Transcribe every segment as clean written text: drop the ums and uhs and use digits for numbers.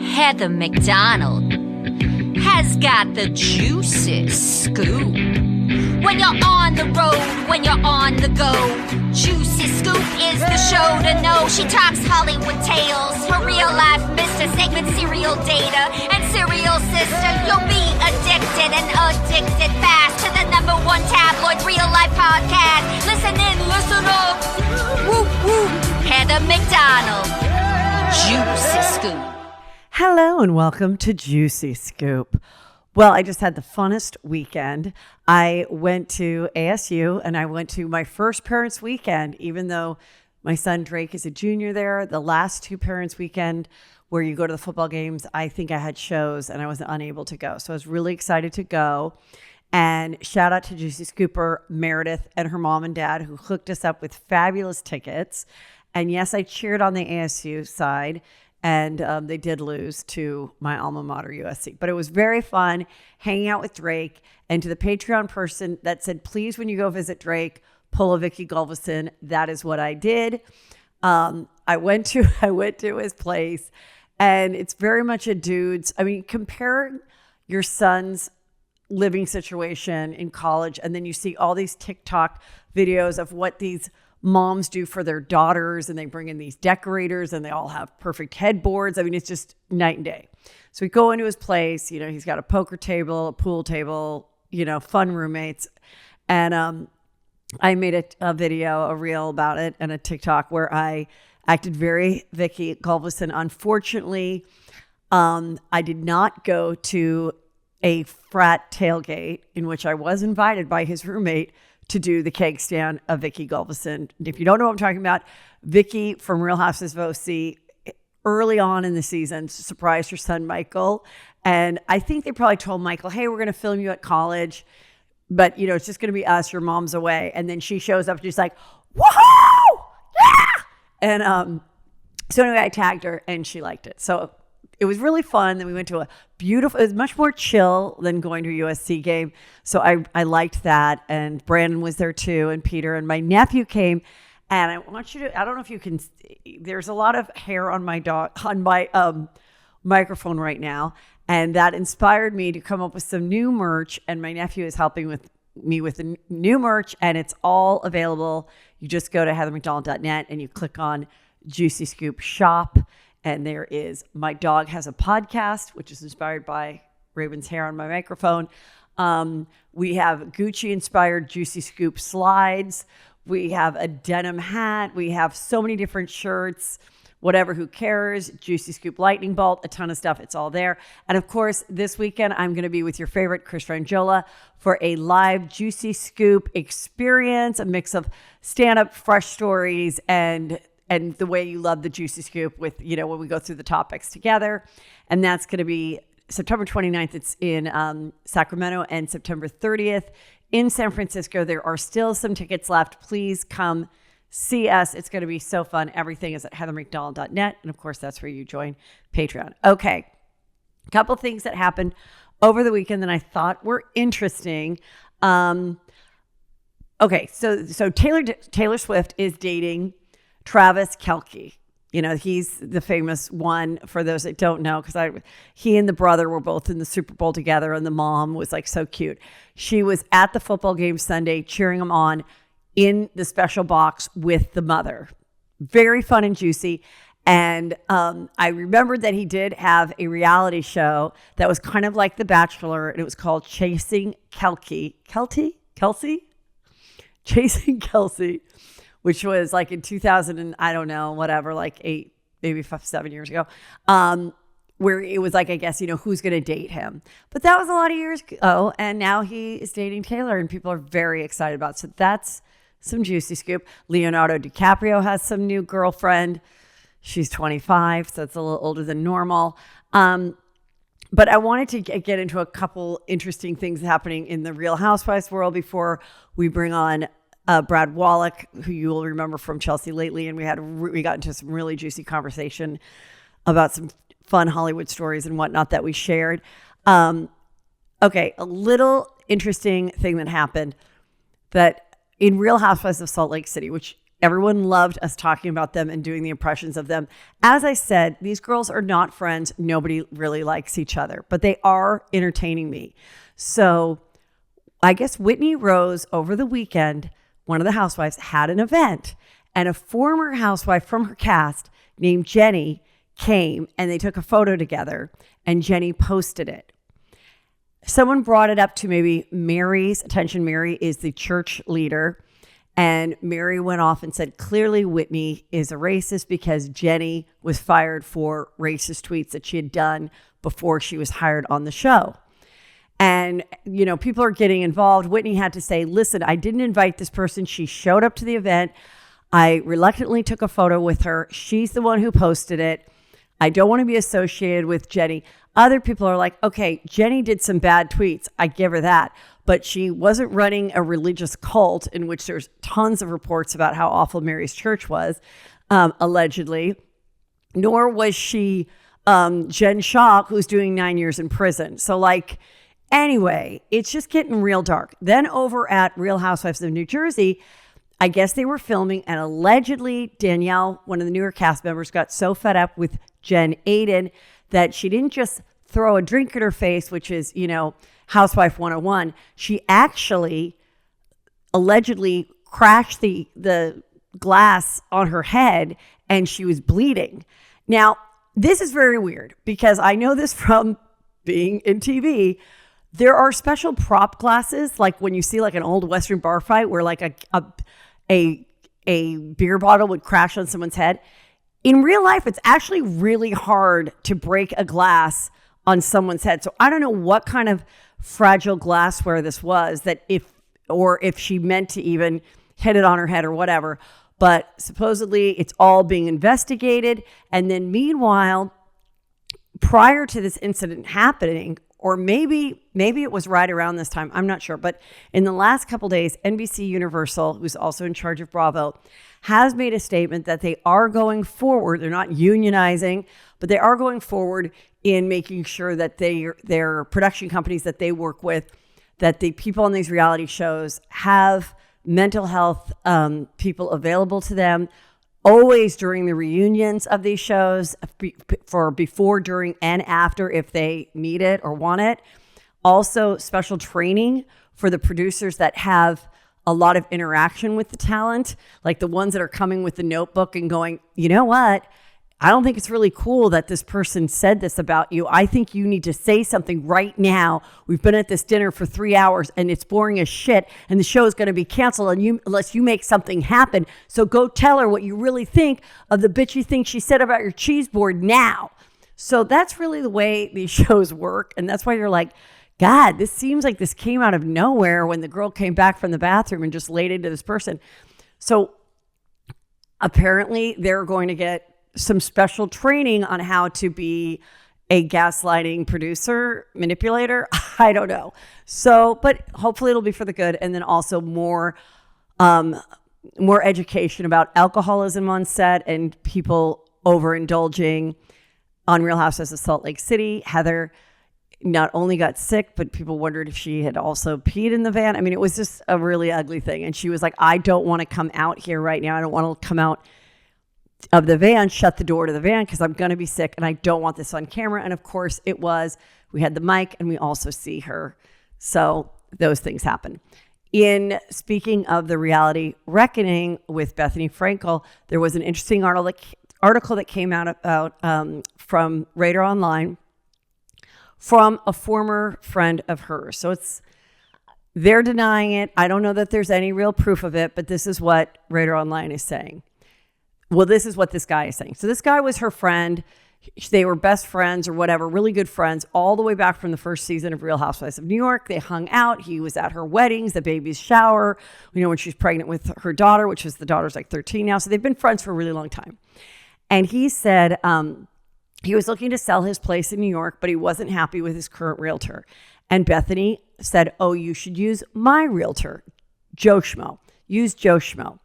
Heather McDonald has got the juiciest scoop. When you're on the road, when you're on the go, Juicy Scoop is the show to know. She talks Hollywood tales, her real life Mr. Segment serial data and serial sister. You'll be addicted and addicted fast to the #1 tabloid real life podcast. Listen in, listen up. Whoop whoop. Heather McDonald, Juicy Scoop. Hello and welcome to Juicy Scoop. Well, I just had the funnest weekend. I went to ASU and I went to my first parents' weekend, even though my son Drake is a junior there. The last two parents' weekend where you go to the football games, I think I had shows and I was unable to go. So I was really excited to go. And shout out to Juicy Scooper Meredith and her mom and dad who hooked us up with fabulous tickets. And yes, I cheered on the ASU side. And they did lose to my alma mater, USC. But it was very fun hanging out with Drake. And to the Patreon person that said, please, when you go visit Drake, pull a Vicky Gulveson. That is what I did. I went to his place. And it's very much a dude's. I mean, compare your son's living situation in college. And then you see all these TikTok videos of what these moms do for their daughters, and they bring in these decorators and they all have perfect headboards. I mean, it's just night and day. So we go into his place, you know, he's got a poker table, a pool table, you know, fun roommates. And I made a video, a reel about it and a TikTok where I acted very Vicky Gulveson. Unfortunately, I did not go to a frat tailgate in which I was invited by his roommate to do the keg stand of Vicky Gulveson. If you don't know what I'm talking about, Vicky from Real Housewives of OC, early on in the season, surprised her son Michael. And I think they probably told Michael, hey, we're going to film you at college, but you know, it's just going to be us, your mom's away. And then she shows up and she's like, woohoo! Yeah! And so anyway, I tagged her and she liked it. So it was really fun. Then we went to a beautiful, it was much more chill than going to a USC game. So I liked that. And Brandon was there too, and Peter, and my nephew came. And I want you to, I don't know if you can, there's a lot of hair on my microphone right now. And that inspired me to come up with some new merch. And my nephew is helping me with the new merch, and it's all available. You just go to heathermcdonald.net and you click on Juicy Scoop Shop. And there is, my dog has a podcast, which is inspired by Raven's hair on my microphone. We have Gucci-inspired Juicy Scoop slides. We have a denim hat. We have so many different shirts, whatever, who cares, Juicy Scoop lightning bolt, a ton of stuff. It's all there. And of course, this weekend, I'm going to be with your favorite Chris Frangiola for a live Juicy Scoop experience, a mix of stand-up, fresh stories, and the way you love the Juicy Scoop with, you know, when we go through the topics together. And that's going to be September 29th. It's in Sacramento, and September 30th in San Francisco. There are still some tickets left. Please come see us. It's going to be so fun. Everything is at heathermcdonald.net. And of course, that's where you join Patreon. Okay. A couple things that happened over the weekend that I thought were interesting. Okay. So Taylor Swift is dating Travis Kelce. You know, he's the famous one for those that don't know, because he and the brother were both in the Super Bowl together, and the mom was like so cute. She was at the football game Sunday cheering him on in the special box with the mother. Very fun and juicy. And I remembered that he did have a reality show that was kind of like The Bachelor, and it was called Chasing Kelce. Chasing Kelce. Which was like in 2000 and I don't know, whatever, like 8, maybe 7 years ago, where it was like, I guess, you know, who's going to date him. But that was a lot of years ago, and now he is dating Taylor, and people are very excited about it. So that's some Juicy Scoop. Leonardo DiCaprio has some new girlfriend. She's 25, so it's a little older than normal. But I wanted to get into a couple interesting things happening in the Real Housewives world before we bring on Brad Wallach, who you will remember from Chelsea Lately, and we got into some really juicy conversation about some fun Hollywood stories and whatnot that we shared. Okay, a little interesting thing that happened, that in Real Housewives of Salt Lake City, which Everyone loved us talking about them and doing the impressions of them. As I said, these girls are not friends. Nobody really likes each other, but they are entertaining me. So I guess Whitney Rose over the weekend, one of the housewives, had an event, and a former housewife from her cast named Jenny came, and they took a photo together, and Jenny posted it. Someone brought it up to maybe Mary's attention. Mary is the church leader. And Mary went off and said, clearly Whitney is a racist because Jenny was fired for racist tweets that she had done before she was hired on the show. And, you know, people are getting involved. Whitney had to say, listen, I didn't invite this person. She showed up to the event. I reluctantly took a photo with her. She's the one who posted it. I don't want to be associated with Jenny. Other people are like, okay, Jenny did some bad tweets. I give her that. But she wasn't running a religious cult in which there's tons of reports about how awful Mary's church was, allegedly. Nor was she Jen Shaw, who's doing 9 years in prison. So anyway, it's just getting real dark. Then over at Real Housewives of New Jersey, I guess they were filming, and allegedly Danielle, one of the newer cast members, got so fed up with Jen Aiden that she didn't just throw a drink in her face, which is, Housewife 101. She actually allegedly crashed the glass on her head, and she was bleeding. Now, this is very weird because I know this from being in TV. There are special prop glasses, like when you see an old Western bar fight where a beer bottle would crash on someone's head. In real life, it's actually really hard to break a glass on someone's head. So I don't know what kind of fragile glassware this was, that if she meant to even hit it on her head or whatever. But supposedly it's all being investigated. And then meanwhile, prior to this incident happening, or maybe it was right around this time, I'm not sure. But in the last couple of days, NBC Universal, who's also in charge of Bravo, has made a statement that they are going forward. They're not unionizing, but they are going forward in making sure that their production companies that they work with, that the people on these reality shows have mental health people available to them always during the reunions of these shows, for before, during, and after if they need it or want it. Also, special training for the producers that have a lot of interaction with the talent, like the ones that are coming with the notebook and going, you know what? I don't think it's really cool that this person said this about you. I think you need to say something right now. We've been at this dinner for 3 hours and it's boring as shit and the show is going to be canceled unless you make something happen. So go tell her what you really think of the bitchy thing she said about your cheese board now. So that's really the way these shows work. And that's why you're like, God, this seems like this came out of nowhere when the girl came back from the bathroom and just laid into this person. So apparently they're going to get some special training on how to be a gaslighting producer, manipulator. I don't know. So, but hopefully it'll be for the good. And then also more education about alcoholism on set and people overindulging. On Real Housewives of Salt Lake City, Heather not only got sick, but people wondered if she had also peed in the van. I mean, it was just a really ugly thing. And she was like, I don't want to come out here right now. I don't want to come out of the van, shut the door to the van because I'm going to be sick and I don't want this on camera. And of course we had the mic and we also see her. So those things happen. In speaking of the reality reckoning with Bethany Frankel, there was an interesting article that came out about from Radar Online from a former friend of hers. So they're denying it. I don't know that there's any real proof of it, but this is what Radar Online is saying. Well, this is what this guy is saying. So this guy was her friend. They were best friends or whatever, really good friends all the way back from the first season of Real Housewives of New York. They hung out. He was at her weddings, the baby's shower, when she's pregnant with her daughter, which is the daughter's 13 now. So they've been friends for a really long time. And he said he was looking to sell his place in New York, but he wasn't happy with his current realtor. And Bethany said, oh, you should use my realtor, Joe Schmo. Use Joe Schmo.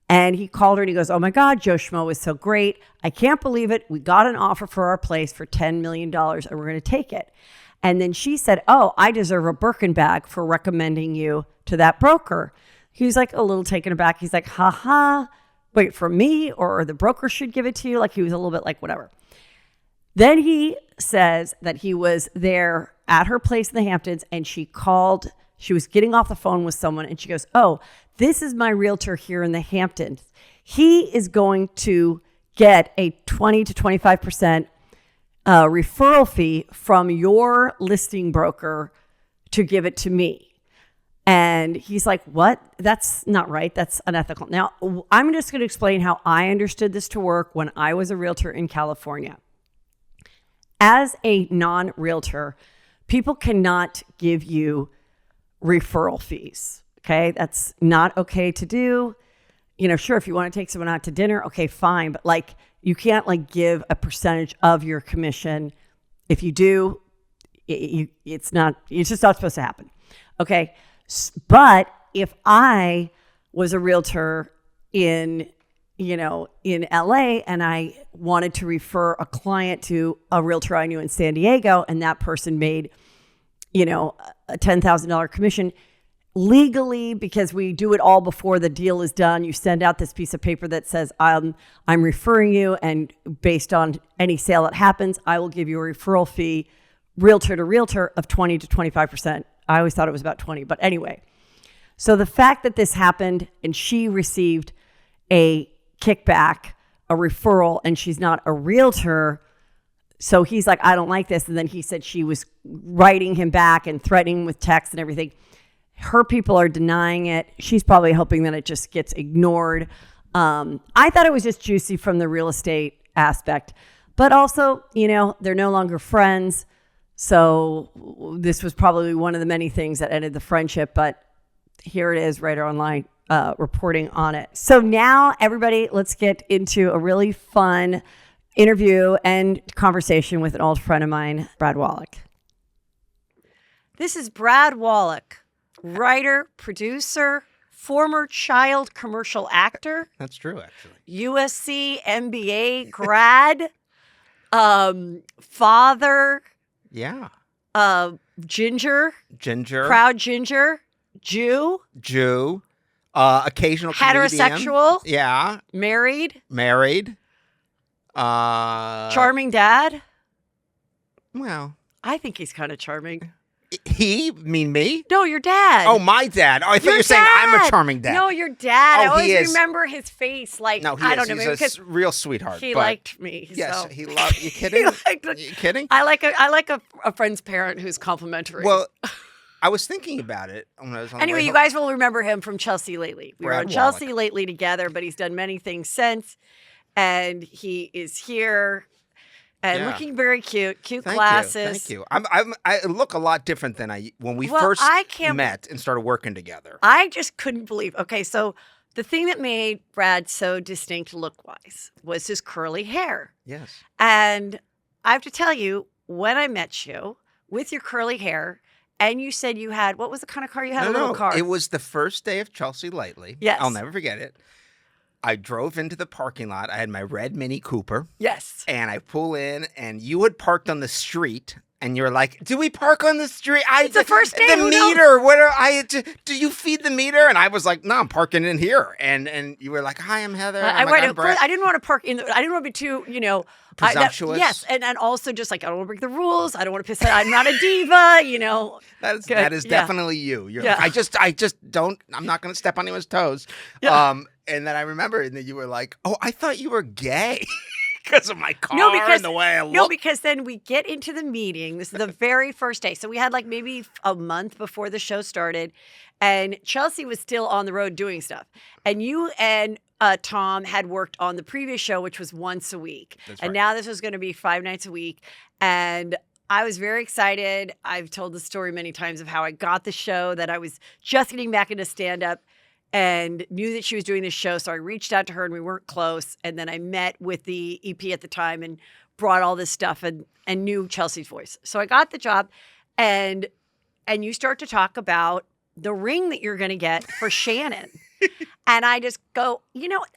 And he called her and he goes, oh my God, Joe Schmo is so great. I can't believe it. We got an offer for our place for $10 million and we're going to take it. And then she said, oh, I deserve a Birkin bag for recommending you to that broker. He was like a little taken aback. He's like, haha, wait, for me, or the broker should give it to you? Like, he was a little bit like, whatever. Then he says that he was there at her place in the Hamptons, and she was getting off the phone with someone, and she goes, oh, this is my realtor here in the Hamptons. He is going to get a 20 to 25% referral fee from your listing broker to give it to me. And he's like, what? That's not right. That's unethical. Now, I'm just going to explain how I understood this to work when I was a realtor in California. As a non-realtor, people cannot give you referral fees. Okay. That's not okay to do. You know, sure, if you want to take someone out to dinner, okay, fine. But like, you can't like give a percentage of your commission. If you do, it's just not supposed to happen. Okay. But if I was a realtor in LA and I wanted to refer a client to a realtor I knew in San Diego, and that person made, a $10,000 commission, legally, because we do it all before the deal is done, you send out this piece of paper that says, I'm referring you, and based on any sale that happens, I will give you a referral fee, realtor to realtor, of 20 to 25%. I always thought it was about 20, but anyway. So the fact that this happened and she received a kickback, a referral, and she's not a realtor, so he's like, I don't like this. And then he said she was writing him back and threatening with text and everything. Her people are denying it. She's probably hoping that it just gets ignored. I thought it was just juicy from the real estate aspect, but also, they're no longer friends. So this was probably one of the many things that ended the friendship, but here it is, Writer Online reporting on it. So now, everybody, let's get into a really fun interview and conversation with an old friend of mine, Brad Wallach. This is Brad Wallach, writer, producer, former child commercial actor. That's true, actually. USC MBA grad, father. Yeah. Ginger. Ginger. Proud ginger. Jew. Occasional heterosexual. Comedian. Yeah. Married. Charming dad. Well, I think he's kind of charming. He? Mean me? No, your dad. Oh, my dad. Oh, I thought you were saying I'm a charming dad. No, your dad. Oh, I always he is. Remember his face. Like, no, he I is. don't know. He's a real sweetheart. He liked me. Yes, so. he loved. You kidding? You kidding? I like a friend's parent who's complimentary. Well, I was thinking about it when I was on. Anyway, you guys will remember him from Chelsea Lately. We were on Brad Chelsea Wallach. Lately together, but he's done many things since, and he is here. And looking very cute, Thank glasses. You. I look a lot different than when we first met and started working together. I just couldn't believe. Okay, so the thing that made Brad so distinct look-wise was his curly hair. Yes. And I have to tell you, when I met you with your curly hair, and you said you had, what was the kind of car you had? A little car. It was the first day of Chelsea Lately. Yes. I'll never forget it. I drove into the parking lot. I had my red Mini Cooper. Yes. And I pull in, and you had parked on the street, and you're like, "Do we park on the street?" It's the first day. The meter. Do you feed the meter? And I was like, "No, I'm parking in here." And you were like, "Hi, I'm Heather." I'm Brett. I didn't want to park in. I didn't want to be too, presumptuous. Yes, and also just like I don't want to break the rules. I don't want to piss. I'm not a diva. That is definitely you. You're like, I just don't. I'm not going to step on anyone's toes. Yeah. And then I remember, and then you were like, "Oh, I thought you were gay." Because of my car and the way I look. No, because then we get into the meeting. This is the very first day. So we had like maybe a month before the show started. And Chelsea was still on the road doing stuff. And you and Tom had worked on the previous show, which was once a week. That's and right. now this was going to be 5 nights a week. And I was very excited. I've told the story many times of how I got the show, that I was just getting back into stand-up and knew that she was doing this show. So I reached out to her and we weren't close. And then I met with the EP at the time and brought all this stuff and knew Chelsea's voice. So I got the job and you start to talk about the ring that you're going to get for Shannon. And I just go,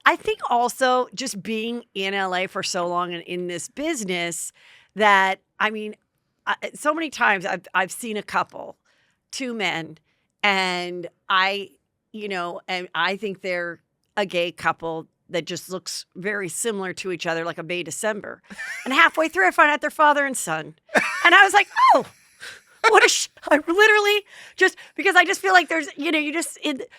I think also just being in LA for so long and in this business that, so many times I've seen a couple, 2 men, and I and I think they're a gay couple that just looks very similar to each other, like a May December. And halfway through, I find out they're father and son. And I was like, oh, I literally just, because I just feel like there's,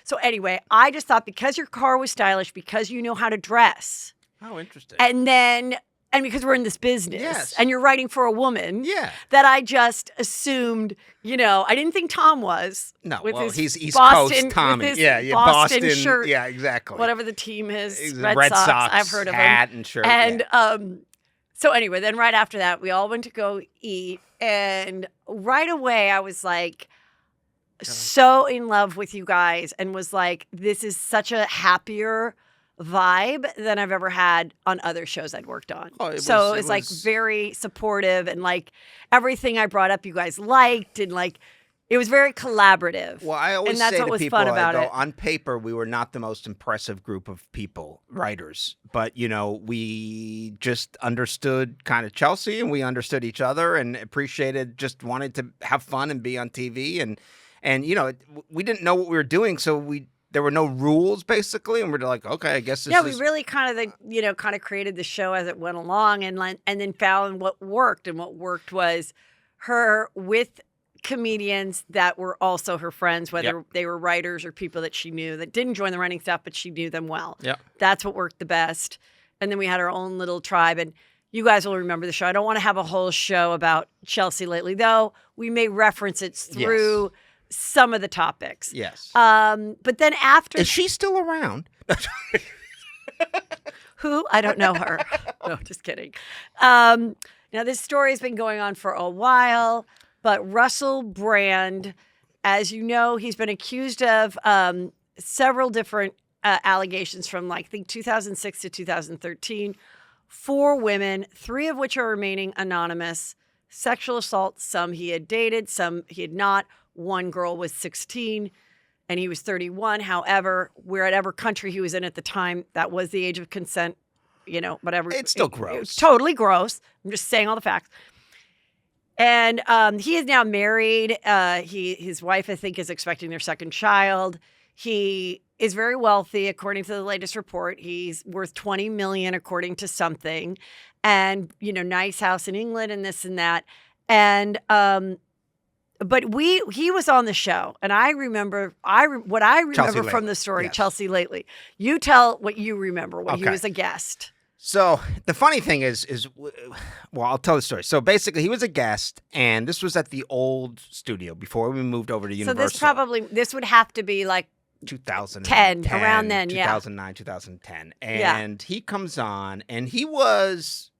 so anyway, I just thought because your car was stylish, because you know how to dress. Oh, interesting. And because we're in this business, yes. and you're writing for a woman, that I just assumed, I didn't think Tom was. No, with his he's East Boston, Coast Tommy. With his Boston shirt. Yeah, exactly. Whatever the team is, Red Sox. I've heard of hat them. And shirt. And so anyway, then right after that, we all went to go eat, and right away I was like so in love with you guys, and was like, this is such a happier vibe than I've ever had on other shows I'd worked on. It was like very supportive, and like everything I brought up you guys liked, and like it was very collaborative. Well, I always say to people, fun about it. On paper, we were not the most impressive group of people, writers, but we just understood kind of Chelsea, and we understood each other, and appreciated, just wanted to have fun and be on TV, and we didn't know what we were doing, so there were no rules, basically, and we're like, okay, I guess this is... Yeah, we really kind of created the show as it went along, and then found what worked, and what worked was her with comedians that were also her friends, whether they were writers or people that she knew that didn't join the writing staff, but she knew them well. Yeah, that's what worked the best. And then we had our own little tribe, and you guys will remember the show. I don't want to have a whole show about Chelsea lately, though. We may reference it through... Yes. Some of the topics. Yes. But then after... Is she still around? Who? I don't know her. No, just kidding. Now, this story has been going on for a while, but Russell Brand, as you know, he's been accused of several different allegations from, I think, 2006 to 2013. 4 women, 3 of which are remaining anonymous. Sexual assault, some he had dated, some he had not. One girl was 16 and he was 31. However, wherever country he was in at the time, that was the age of consent, whatever. It's still gross. It's totally gross. I'm just saying all the facts. And he is now married. His wife, I think, is expecting their second child. He is very wealthy, according to the latest report. He's worth $20 million, according to something. And, nice house in England and this and that. And, but he was on the show, and I remember what I remember from the story, yes. Chelsea Lately. You tell what you remember when he was a guest. So the funny thing is, well, I'll tell the story. So basically, he was a guest, and this was at the old studio before we moved over to Universal. So this would have to be like 2010, around then, 2009, 2010. And he comes on, and he was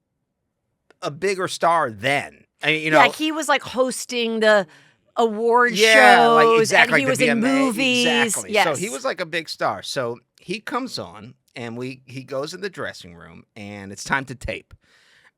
a bigger star then. He was like hosting the award like, shows, exactly, and he was in movies. Exactly. Yes. So he was like a big star. So he comes on, and he goes in the dressing room, and it's time to tape.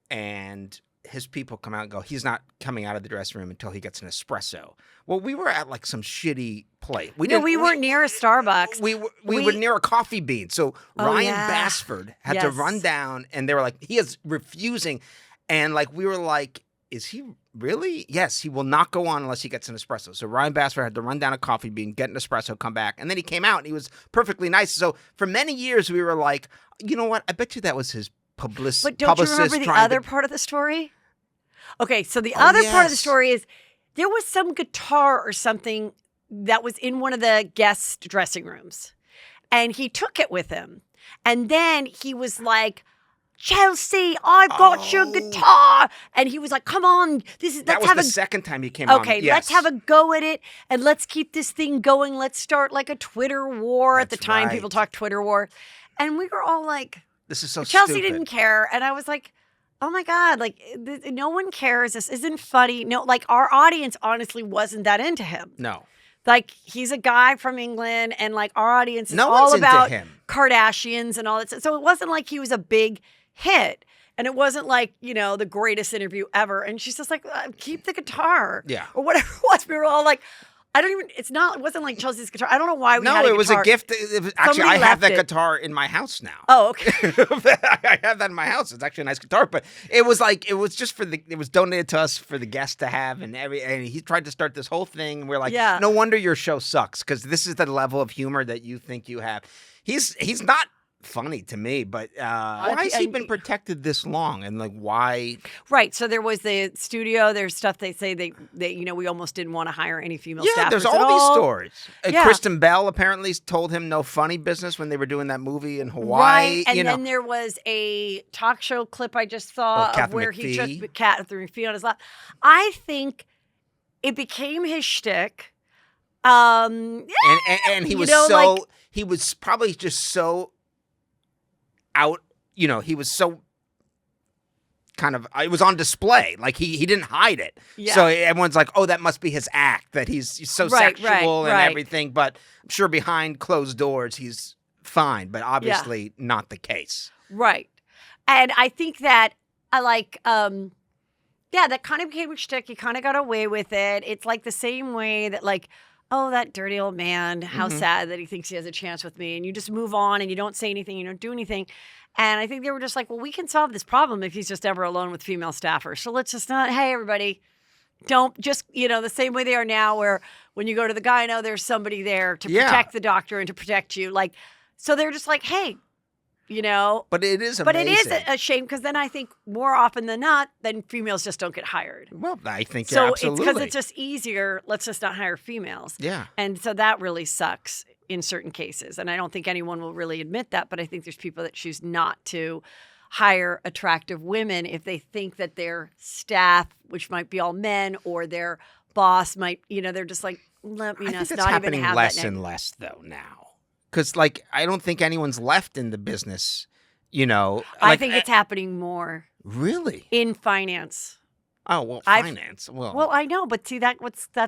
And his people come out and go, he's not coming out of the dressing room until he gets an espresso. Well, we were at like some shitty place. We weren't near a Starbucks. We were near a Coffee Bean. So Ryan Bassford had to run down, and they were like, he is refusing. And like, we were like, is he really? Yes, he will not go on unless he gets an espresso. So Ryan Bassford had to run down a Coffee Bean, get an espresso, come back. And then he came out, and he was perfectly nice. So for many years, we were like, you know what? I bet you that was his publicist. But don't you remember the other part of the story? Okay, so the other part of the story is there was some guitar or something that was in one of the guest dressing rooms. And he took it with him. And then he was like, Chelsea, I've got your guitar. And he was like, come on. That was the second time he came on. Okay, let's have a go at it. And let's keep this thing going. Let's start like a Twitter war. At the time, people talked Twitter war. And we were all like, this is so Chelsea stupid. Didn't care. And I was like, oh my God, like no one cares. This isn't funny. No, like our audience honestly wasn't that into him. No. Like he's a guy from England, and like our audience is all about Kardashians and all that. So it wasn't like he was a big hit, and it wasn't like, the greatest interview ever. And she's just like, keep the guitar. Yeah. Or whatever it was. We were all like, I don't even. It wasn't like Chelsea's guitar. I don't know why we had a it was guitar. a gift. Actually, I have that it. guitar in my house now. Oh, okay. I have that in my house. It's actually a nice guitar, but it was just it was donated to us for the guests to have, and he tried to start this whole thing. And we're like, no wonder your show sucks, because this is the level of humor that you think you have. He's not funny to me, but why has he been protected this long, and like why? Right. So there was the studio. There's stuff they say they we almost didn't want to hire any female staffers. Yeah, there's all these stories. Kristen Bell apparently told him no funny business when they were doing that movie in Hawaii. Right. And then there was a talk show clip I just saw of where he took Catherine McPhee on his lap. I think it became his shtick. And he was he was probably just so out, he was so kind of, it was on display. Like he didn't hide it. Yeah. So everyone's like, oh, that must be his act, that he's so sexual and everything. But I'm sure behind closed doors, he's fine, but obviously not the case. Right. And I think that I like, that kind of became a shtick. He kind of got away with it. It's like the same way that like, oh, that dirty old man, how sad that he thinks he has a chance with me. And you just move on and you don't say anything, you don't do anything. And I think they were just like, well, we can solve this problem if he's just ever alone with female staffers. So let's just not, hey, everybody, don't just, the same way they are now where when you go to the gyno, there's somebody there to protect the doctor and to protect you. Like, so they're just like, hey, But it is amazing. But it is a shame, because then I think more often than not, then females just don't get hired. Well, I think so. Absolutely. It's because it's just easier. Let's just not hire females. Yeah. And so that really sucks in certain cases. And I don't think anyone will really admit that, but I think there's people that choose not to hire attractive women if they think that their staff, which might be all men, or their boss might, they're just like, let me not even have that. I think that's happening less and less, though, now. Because, I don't think anyone's left in the business, I think it's happening more. Really? In finance. Oh, well, finance. Well, I know, but see, that's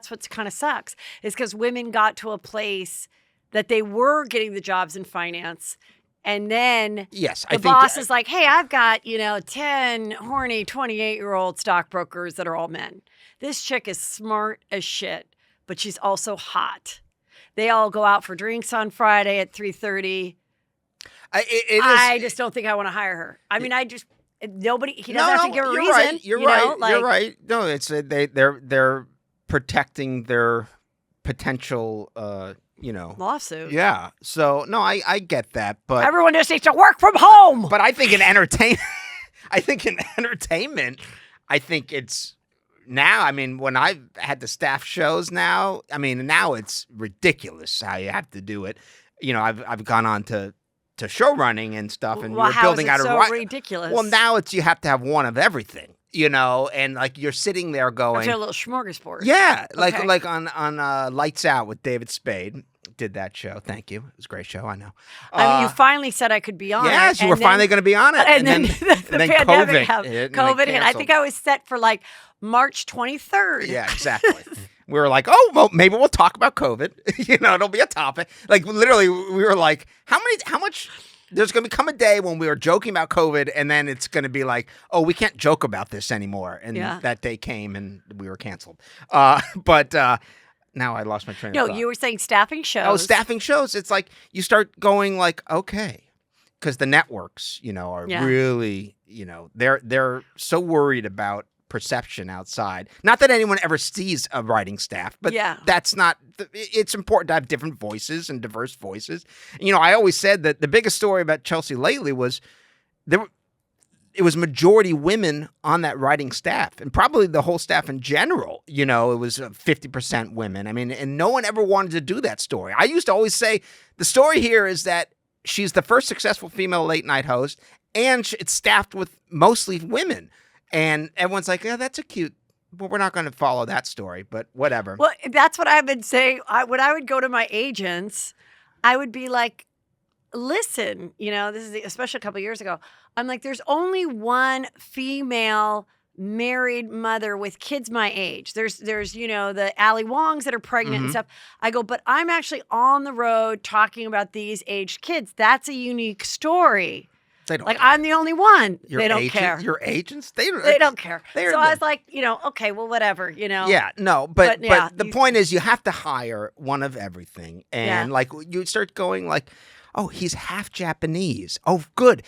what's kind of sucks, is because women got to a place that they were getting the jobs in finance, and then the boss is like, hey, I've got, 10 horny 28-year-old stockbrokers that are all men. This chick is smart as shit, but she's also hot. They all go out for drinks on Friday at 3:30. I just don't think I want to hire her. I mean, he doesn't have to give a reason. Right, you're right. No, it's they're protecting their potential, lawsuit. Yeah. So no, I get that, but everyone just needs to work from home. But I think in entertainment, I think it's. Now, I mean, when I've had the staff shows now it's ridiculous how you have to do it. I've gone on to show running and stuff, and you're building out so ridiculous. Well, now you have to have one of everything, and like you're sitting there going, it's a little smorgasbord. Yeah, like on Lights Out with David Spade. Did that show. Thank you. It was a great show. I know. You finally said I could be on it. Yes, you were finally going to be on it. And then the pandemic hit. COVID hit. I think I was set for March 23rd. Yeah, exactly. We were like, oh, well, maybe we'll talk about COVID. It'll be a topic. Like, literally, we were like, how much... There's going to come a day when we are joking about COVID, and then it's going to be like, oh, we can't joke about this anymore. And that day came, and we were canceled. But now I lost my train of thought. No, you were saying staffing shows. Oh, staffing shows. It's like you start going like, okay, because the networks, are really, they're so worried about perception outside. Not that anyone ever sees a writing staff, but that's not. It's important to have different voices and diverse voices. I always said that the biggest story about Chelsea lately was it was majority women on that writing staff, and probably the whole staff in general. It was 50% women. I mean, and no one ever wanted to do that story. I used to always say the story here is that she's the first successful female late night host, and it's staffed with mostly women. And everyone's like, yeah, that's a cute, but we're not going to follow that story, but whatever. Well, that's what I've been saying. When I would go to my agents, I would be like, listen, this is especially a couple of years ago. I'm like, there's only one female married mother with kids my age. There's the Ali Wongs that are pregnant and stuff. I go, but I'm actually on the road talking about these aged kids. That's a unique story. They don't Like, care. I'm the only one. Your They don't agent- care. Your agents, they don't care. So I was like, okay, well, whatever, Yeah, no, but yeah, the point is you have to hire one of everything. And like you start going like, oh, he's half Japanese. Oh, good.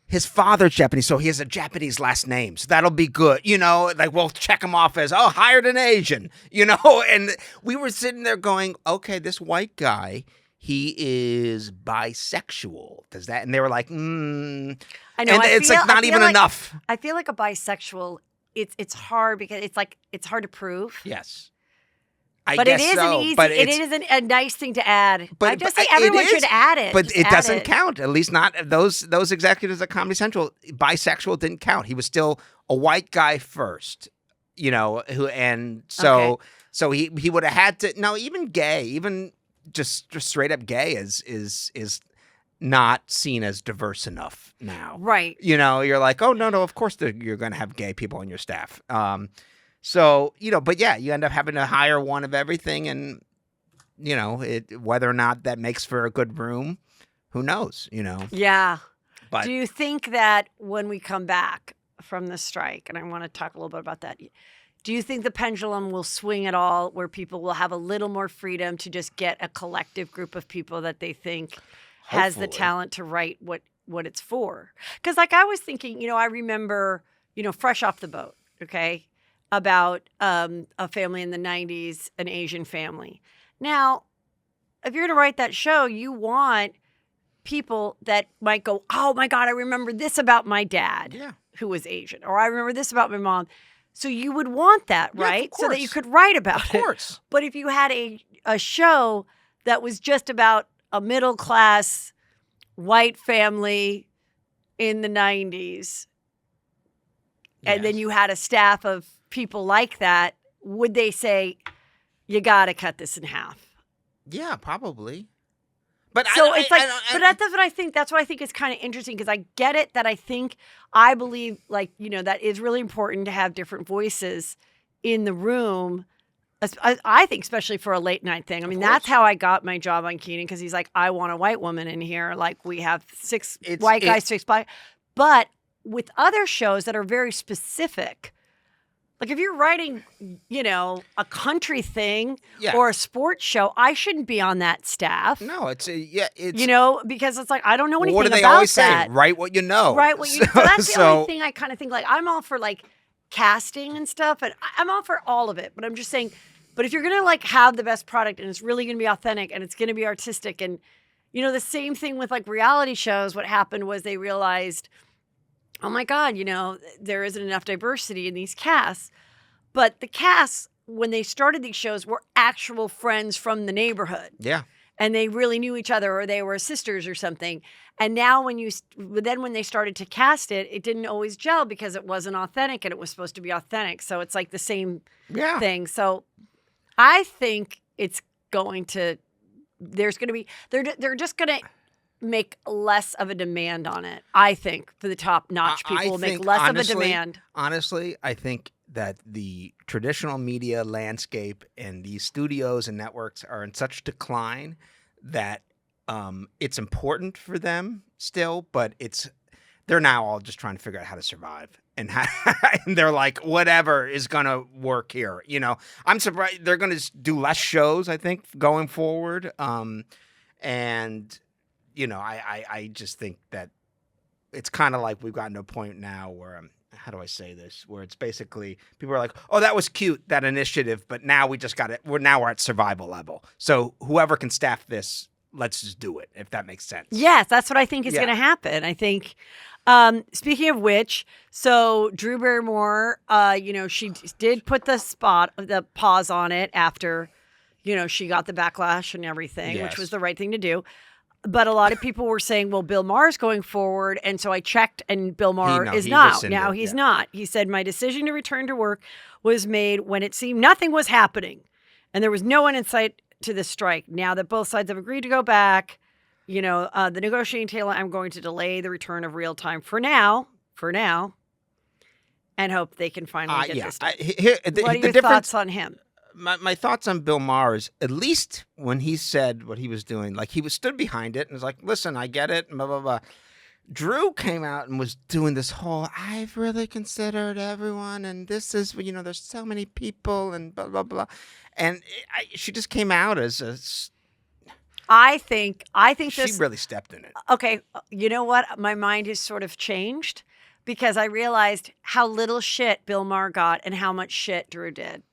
His father's Japanese, so he has a Japanese last name. So that'll be good. Like we'll check him off as, oh, hired an Asian, And we were sitting there going, okay, this white guy, he is bisexual. Does that? And they were like, I know. And it's like not even enough. I feel like a bisexual, it's hard because it's hard to prove. Yes. But it is a nice thing to add. I just think everyone should add it. But it doesn't count. At least not those executives at Comedy Central. Bisexual didn't count. He was still a white guy first, so he would have had to. No, even gay, even just straight up gay is not seen as diverse enough now. Right. You're like, oh no, of course you're going to have gay people on your staff. So, but yeah, you end up having to hire one of everything and, whether or not that makes for a good room, who knows, Yeah. But do you think that when we come back from the strike, and I want to talk a little bit about that, do you think the pendulum will swing at all where people will have a little more freedom to just get a collective group of people that they think has the talent to write what it's for? Because like I was thinking, I remember, fresh off the boat, okay? About a family in the 90s, an Asian family. Now, if you're going to write that show, you want people that might go, oh my God, I remember this about my dad who was Asian, or I remember this about my mom. So you would want that, right? So that you could write about it. Of course. But if you had a show that was just about a middle class white family in the 90s, and then you had a staff of people like that, would they say, you got to cut this in half? Yeah, probably. But so that's what I think. That's what I think is kind of interesting because I get it that I believe that is really important to have different voices in the room. I think especially for a late night thing. I mean, that's how I got my job on Kenan because he's like, I want a white woman in here. Like we have 6 white guys, 6 black. But with other shows that are very specific, like if you're writing, a country thing or a sports show, I shouldn't be on that staff. No, it's because it's like I don't know anything about that. What do they always say? Write what you know. Right, what you know. So that's the only thing I kind of think. Like I'm all for like casting and stuff, and I'm all for all of it. But I'm just saying, but if you're gonna have the best product and it's really gonna be authentic and it's gonna be artistic, and the same thing with like reality shows. What happened was they realized, oh my God, there isn't enough diversity in these casts. But the casts, when they started these shows, were actual friends from the neighborhood. Yeah. And they really knew each other or they were sisters or something. And now when they started to cast it, it didn't always gel because it wasn't authentic and it was supposed to be authentic. So it's like the same thing. So I think it's going to, they're just going to make less of a demand on it. I think for the top notch people will make less of a demand. Honestly, I think that the traditional media landscape and these studios and networks are in such decline that it's important for them still, but they're now all just trying to figure out how to survive. And they're like, whatever is going to work here. I'm surprised they're going to do less shows, I think, going forward. And I just think that it's kind of like we've gotten to a point now where how do I say this? Where it's basically people are like, oh, that was cute, that initiative, but now we just got it. We're at survival level. So whoever can staff this, let's just do it, if that makes sense. Yes, that's what I think is going to happen. I think, speaking of which, so Drew Barrymore, she did put the pause on it after, she got the backlash and everything, which was the right thing to do. But a lot of people were saying, well, Bill Maher's going forward. And so I checked and Bill Maher is not. Now he's not. He said, my decision to return to work was made when it seemed nothing was happening. And there was no one in sight to the strike. Now that both sides have agreed to go back, the negotiating table, I'm going to delay the return of real time for now, and hope they can finally get this done. What are your thoughts on him? My thoughts on Bill Maher is, at least when he said what he was doing, like he stood behind it and was like, listen, I get it, blah, blah, blah. Drew came out and was doing this whole, I've really considered everyone, and this is, there's so many people, and blah, blah, blah. And she just came out as I think she really stepped in it. Okay, you know what? My mind has sort of changed because I realized how little shit Bill Maher got and how much shit Drew did.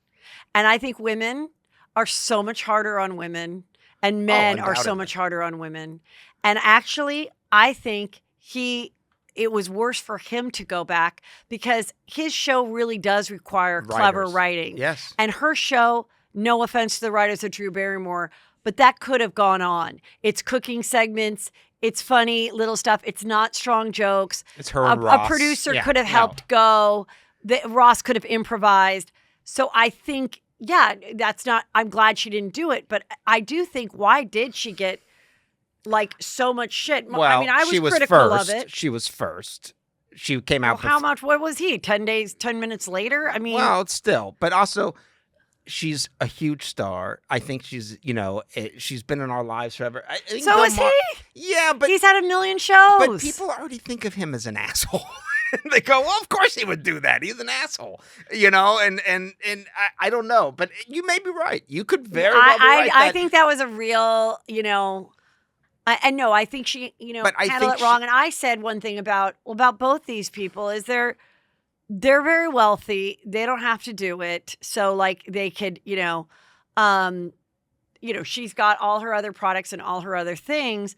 And I think women are so much harder on women, and men are so much harder on women. And actually, I think it was worse for him to go back because his show really does require clever writing. Yes. And her show, no offense to the writers of Drew Barrymore, but that could have gone on. It's cooking segments. It's funny little stuff. It's not strong jokes. It's her and Ross. A producer could have helped go. Ross could have improvised. So I think, I'm glad she didn't do it. But I do think, why did she get so much shit? Well, I mean, I was critical of it. She was first. She came out. How much? What was he? 10 minutes later? I mean. Well, still. But also, she's a huge star. I think she's, she's been in our lives forever. So is he? Yeah, but he's had a million shows. But people already think of him as an asshole. They go, well, of course he would do that. He's an asshole, and I don't know, but you may be right. You could very well be right. I think that was a real, I think she, handled it wrong. And I said one thing about both these people is they're very wealthy. They don't have to do it. So they could, she's got all her other products and all her other things.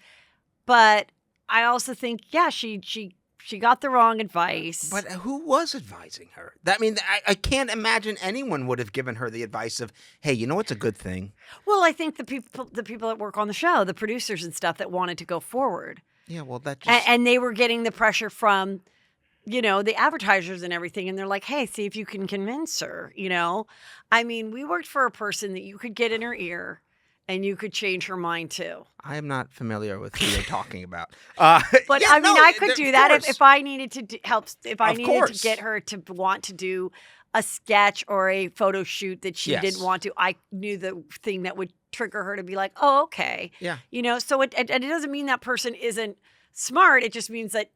But I also think, she got the wrong advice. But who was advising her? I can't imagine anyone would have given her the advice of, hey, you know what's a good thing? Well, I think the people that work on the show, the producers and stuff that wanted to go forward. Yeah, well, that just... And they were getting the pressure from, the advertisers and everything. And they're like, hey, see if you can convince her, I mean, we worked for a person that you could get in her ear and you could change her mind too. I am not familiar with who you're talking about. But I could do that if I needed to help. If I needed to get her to want to do a sketch or a photo shoot that she didn't want to, I knew the thing that would trigger her to be like, oh, okay. Yeah. So it doesn't mean that person isn't smart. It just means that,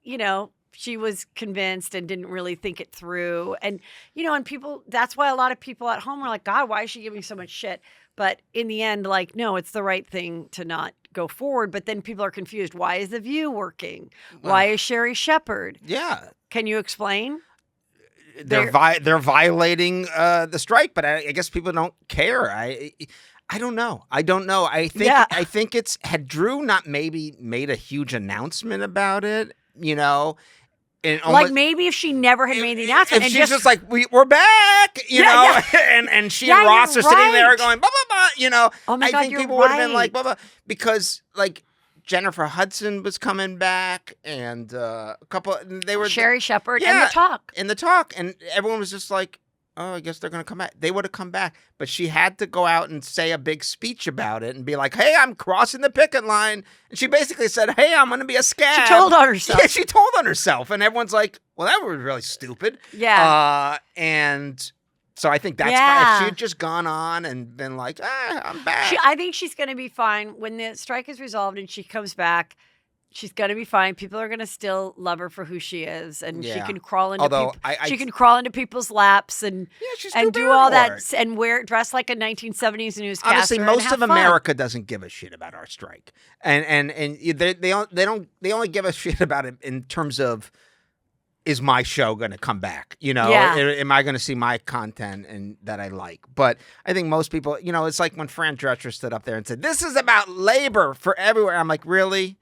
she was convinced and didn't really think it through. And, and people, that's why a lot of people at home are like, God, why is she giving so much shit? But in the end, no, it's the right thing to not go forward. But then people are confused. Why is The View working? Why is Sherry Shepherd? Yeah. Can you explain? They're violating the strike, but I guess people don't care. I don't know. I think it's, had Drew not maybe made a huge announcement about it, maybe if she never had made the announcement, and she's just like, we're back, and she and Ross are sitting there going blah blah blah, Oh my God, I think people would have been like blah blah, because Jennifer Hudson was coming back, and a couple, they were Sherry Shepherd and the talk, and everyone was just like, oh, I guess they're going to come back. They would have come back, but she had to go out and say a big speech about it and be like, hey, I'm crossing the picket line. And she basically said, hey, I'm going to be a scab. She told on herself. Yeah, she told on herself. And everyone's like, well, that was really stupid. Yeah. And so I think that's why if she had just gone on and been like, I'm back. I think she's going to be fine when the strike is resolved and she comes back. She's gonna be fine. People are gonna still love her for who she is, and she can crawl into she can crawl into people's laps and do all that and dress like a 1970s newscaster. Honestly, most of America doesn't give a shit about our strike, and they only give a shit about it in terms of, is my show going to come back? Am I going to see my content and that I like? But I think most people, it's like when Fran Drescher stood up there and said, "This is about labor for everywhere." I'm like, really?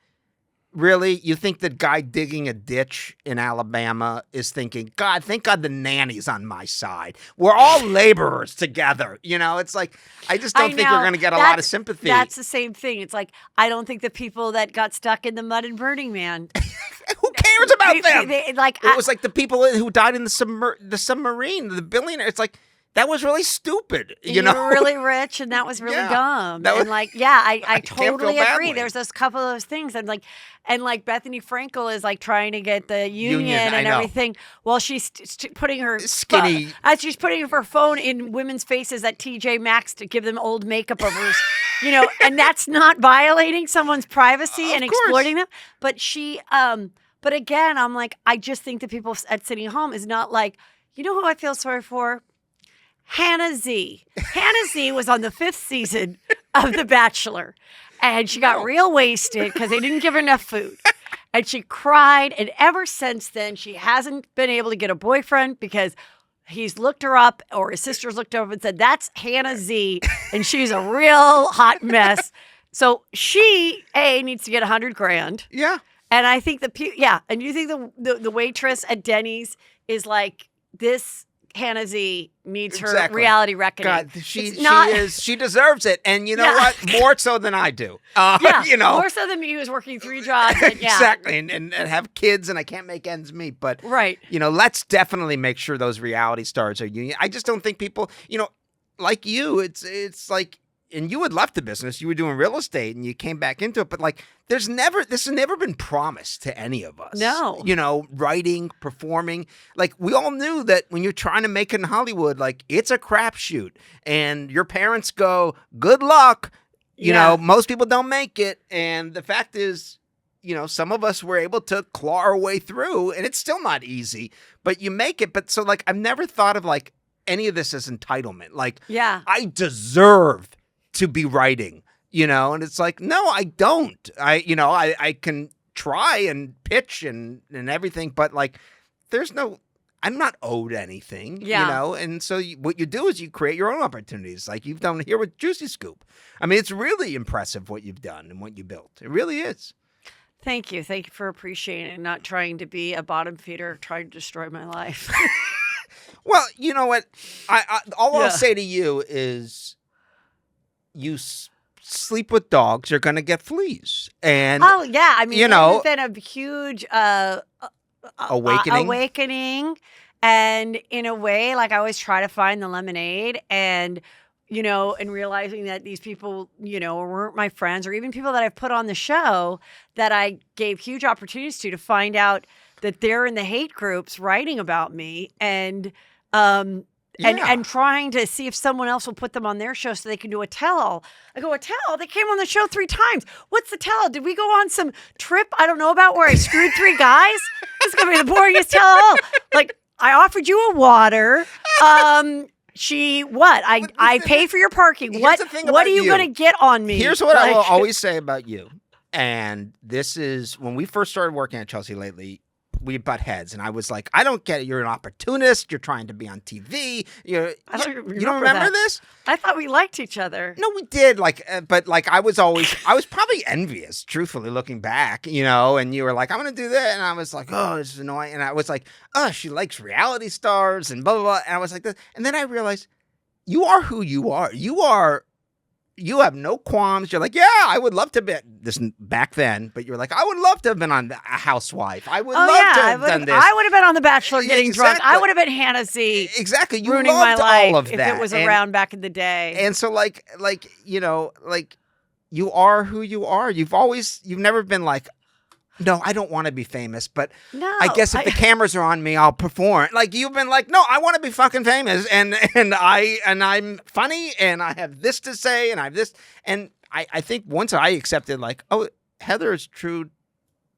Really? You think that guy digging a ditch in Alabama is thinking, God, thank God the nanny's on my side. We're all laborers together. It's like, I just don't think you're going to get a lot of sympathy. That's the same thing. It's like, I don't think the people that got stuck in the mud in Burning Man. Who cares about them? It was like the people who died in the submarine, the billionaire. It's like, that was really stupid. You were really rich, and that was really dumb. I totally agree. There's those couple of those things, and Bethany Frankel is trying to get the union and everything. Well, she's putting her skinny. She's putting her phone in women's faces at TJ Maxx to give them old makeup over. And that's not violating someone's privacy and exploiting them. But she, But again, I'm like, I just think the people at Sitting Home is not like, you know who I feel sorry for? Hannah Z. Hannah Z was on the 5th season of The Bachelor, and she got real wasted because they didn't give her enough food. And she cried, and ever since then, she hasn't been able to get a boyfriend because he's looked her up, or his sisters looked over and said, that's Hannah Z, and she's a real hot mess. So she, needs to get $100,000. Yeah. And I think and you think the waitress at Denny's is like, this Hannah Z needs her reality reckoning. God, she deserves it. And you know what? More so than I do. More so than me, who's working 3 jobs. And, exactly. And have kids, and I can't make ends meet. But, let's definitely make sure those reality stars are union. I just don't think people, like you, it's like, and you had left the business, you were doing real estate and you came back into it. But like, this has never been promised to any of us. No. Writing, performing. Like, we all knew that when you're trying to make it in Hollywood, like, it's a crapshoot. And your parents go, good luck. You know, most people don't make it. And the fact is, some of us were able to claw our way through, and it's still not easy, but you make it. But so, like, I've never thought of like any of this as entitlement. Like, I deserve to be writing, and it's like, no, I don't. I can try and pitch and everything, but like, I'm not owed anything, and so what you do is you create your own opportunities, like you've done here with Juicy Scoop. I mean, it's really impressive what you've done and what you built. It really is. Thank you. Thank you for appreciating and not trying to be a bottom feeder, trying to destroy my life. Well, you know what? I'll say to you is, you sleep with dogs, you're going to get fleas. And I mean, it's been a huge awakening. And in a way, like, I always try to find the lemonade, and and realizing that these people, weren't my friends, or even people that I've put on the show that I gave huge opportunities to find out that they're in the hate groups writing about me, and trying to see if someone else will put them on their show so they can do a tell-all. I go, a tell-all? They came on the show 3 times. What's the tell-all? Did we go on some trip I don't know about where I screwed 3 guys? This is going to be the boringest tell-all. Like, I offered you a water. I pay for your parking. What are you going to get on me? Here's what I will always say about you. And this is, when we first started working at Chelsea Lately, we butt heads, and I was like, I don't get it. You're an opportunist. You're trying to be on TV. You don't remember this? I thought we liked each other. No, we did. But I was probably envious, truthfully, looking back, and you were like, I'm going to do that. And I was like, oh, this is annoying. And I was like, oh, she likes reality stars and blah, blah, blah. And I was like this. And then I realized you are who you are. You have no qualms. You're like, yeah, I would love to be this back then, but you're like, I would love to have been on A Housewife. I would love to have done this. I would have been on The Bachelor getting drunk. I would have been Hannah Z. Exactly. You ruining my life all of that. if it was around back in the day. And so you are who you are. You've never been like, no, I don't want to be famous, but I guess if the cameras are on me, I'll perform. Like, you've been like, no, I want to be fucking famous, and I'm funny, and I have this to say, and I have this, and I think once I accepted, like, oh, Heather is true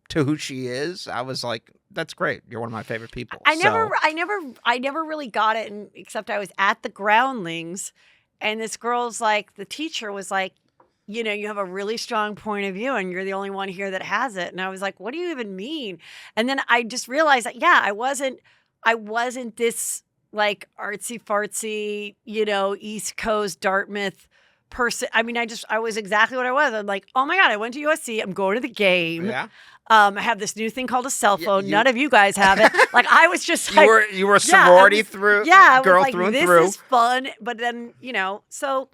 to who she is, I was like, that's great. You're one of my favorite people. I never really got it, except I was at the Groundlings, and this girl's like, the teacher was like, you have a really strong point of view, and you're the only one here that has it. And I was like, what do you even mean? And then I just realized that, I wasn't this like artsy fartsy, East Coast Dartmouth person. I mean, I was exactly what I was. I'm like, oh my God, I went to USC. I'm going to the game. Yeah. I have this new thing called a cell phone. None of you guys have it. Like, I was just like, you were a sorority girl through and through. This is fun. But then, so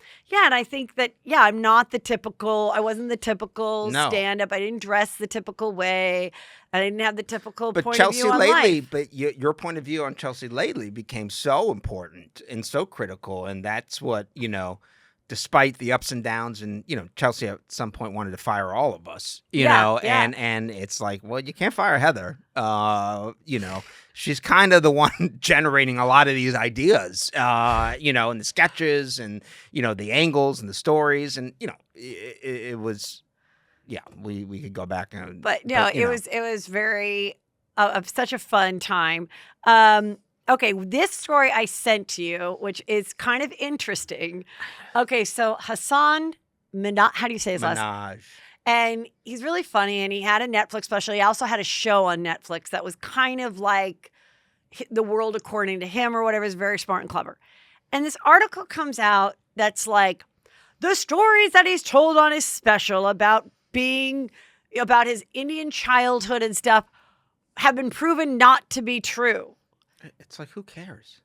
and I think that, I wasn't the typical stand-up. I didn't dress the typical way. I didn't have the typical point of view on life. But your point of view on Chelsea Lately became so important and so critical. And that's what, despite the ups and downs, and Chelsea at some point wanted to fire all of us, and it's like, well, you can't fire Heather. She's kind of the one generating a lot of these ideas, and the sketches and the angles and the stories, and it was yeah, we could go back and. But no, it was very such a fun time. Okay, this story I sent to you, which is kind of interesting. Okay, so Hassan Minaj, how do you say his last name? And he's really funny, and he had a Netflix special. He also had a show on Netflix that was kind of like The World According to Him or whatever. Is very smart and clever. And this article comes out that's like the stories that he's told on his special about his Indian childhood and stuff have been proven not to be true. It's like, who cares?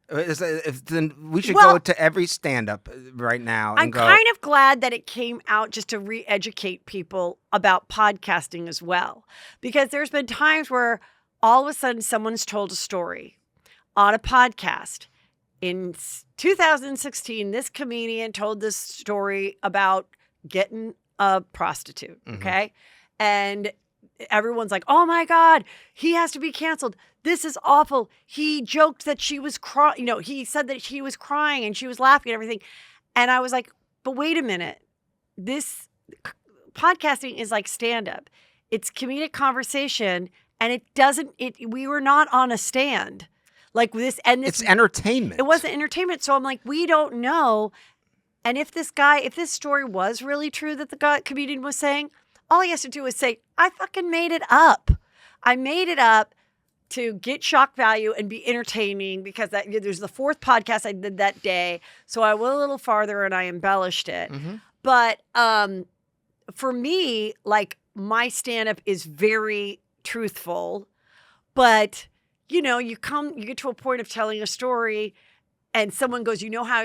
Then we should go to every stand-up right now. I'm kind of glad that it came out just to re-educate people about podcasting as well. Because there's been times where all of a sudden someone's told a story on a podcast. In 2016, this comedian told this story about getting a prostitute, okay? And everyone's like, oh my God, he has to be canceled. This is awful. He joked that she was crying. He said that she was crying and she was laughing and everything. And I was like, but wait a minute. This podcasting is like stand-up. It's comedic conversation, and we were not on a stand. Like this, and this, it's entertainment. It wasn't entertainment. So I'm like, we don't know. And if this story was really true that the comedian was saying, all he has to do is say, I fucking made it up. I made it up to get shock value and be entertaining because there's the fourth podcast I did that day. So I went a little farther and I embellished it. But for me, like my stand-up is very truthful. But, you get to a point of telling a story and someone goes,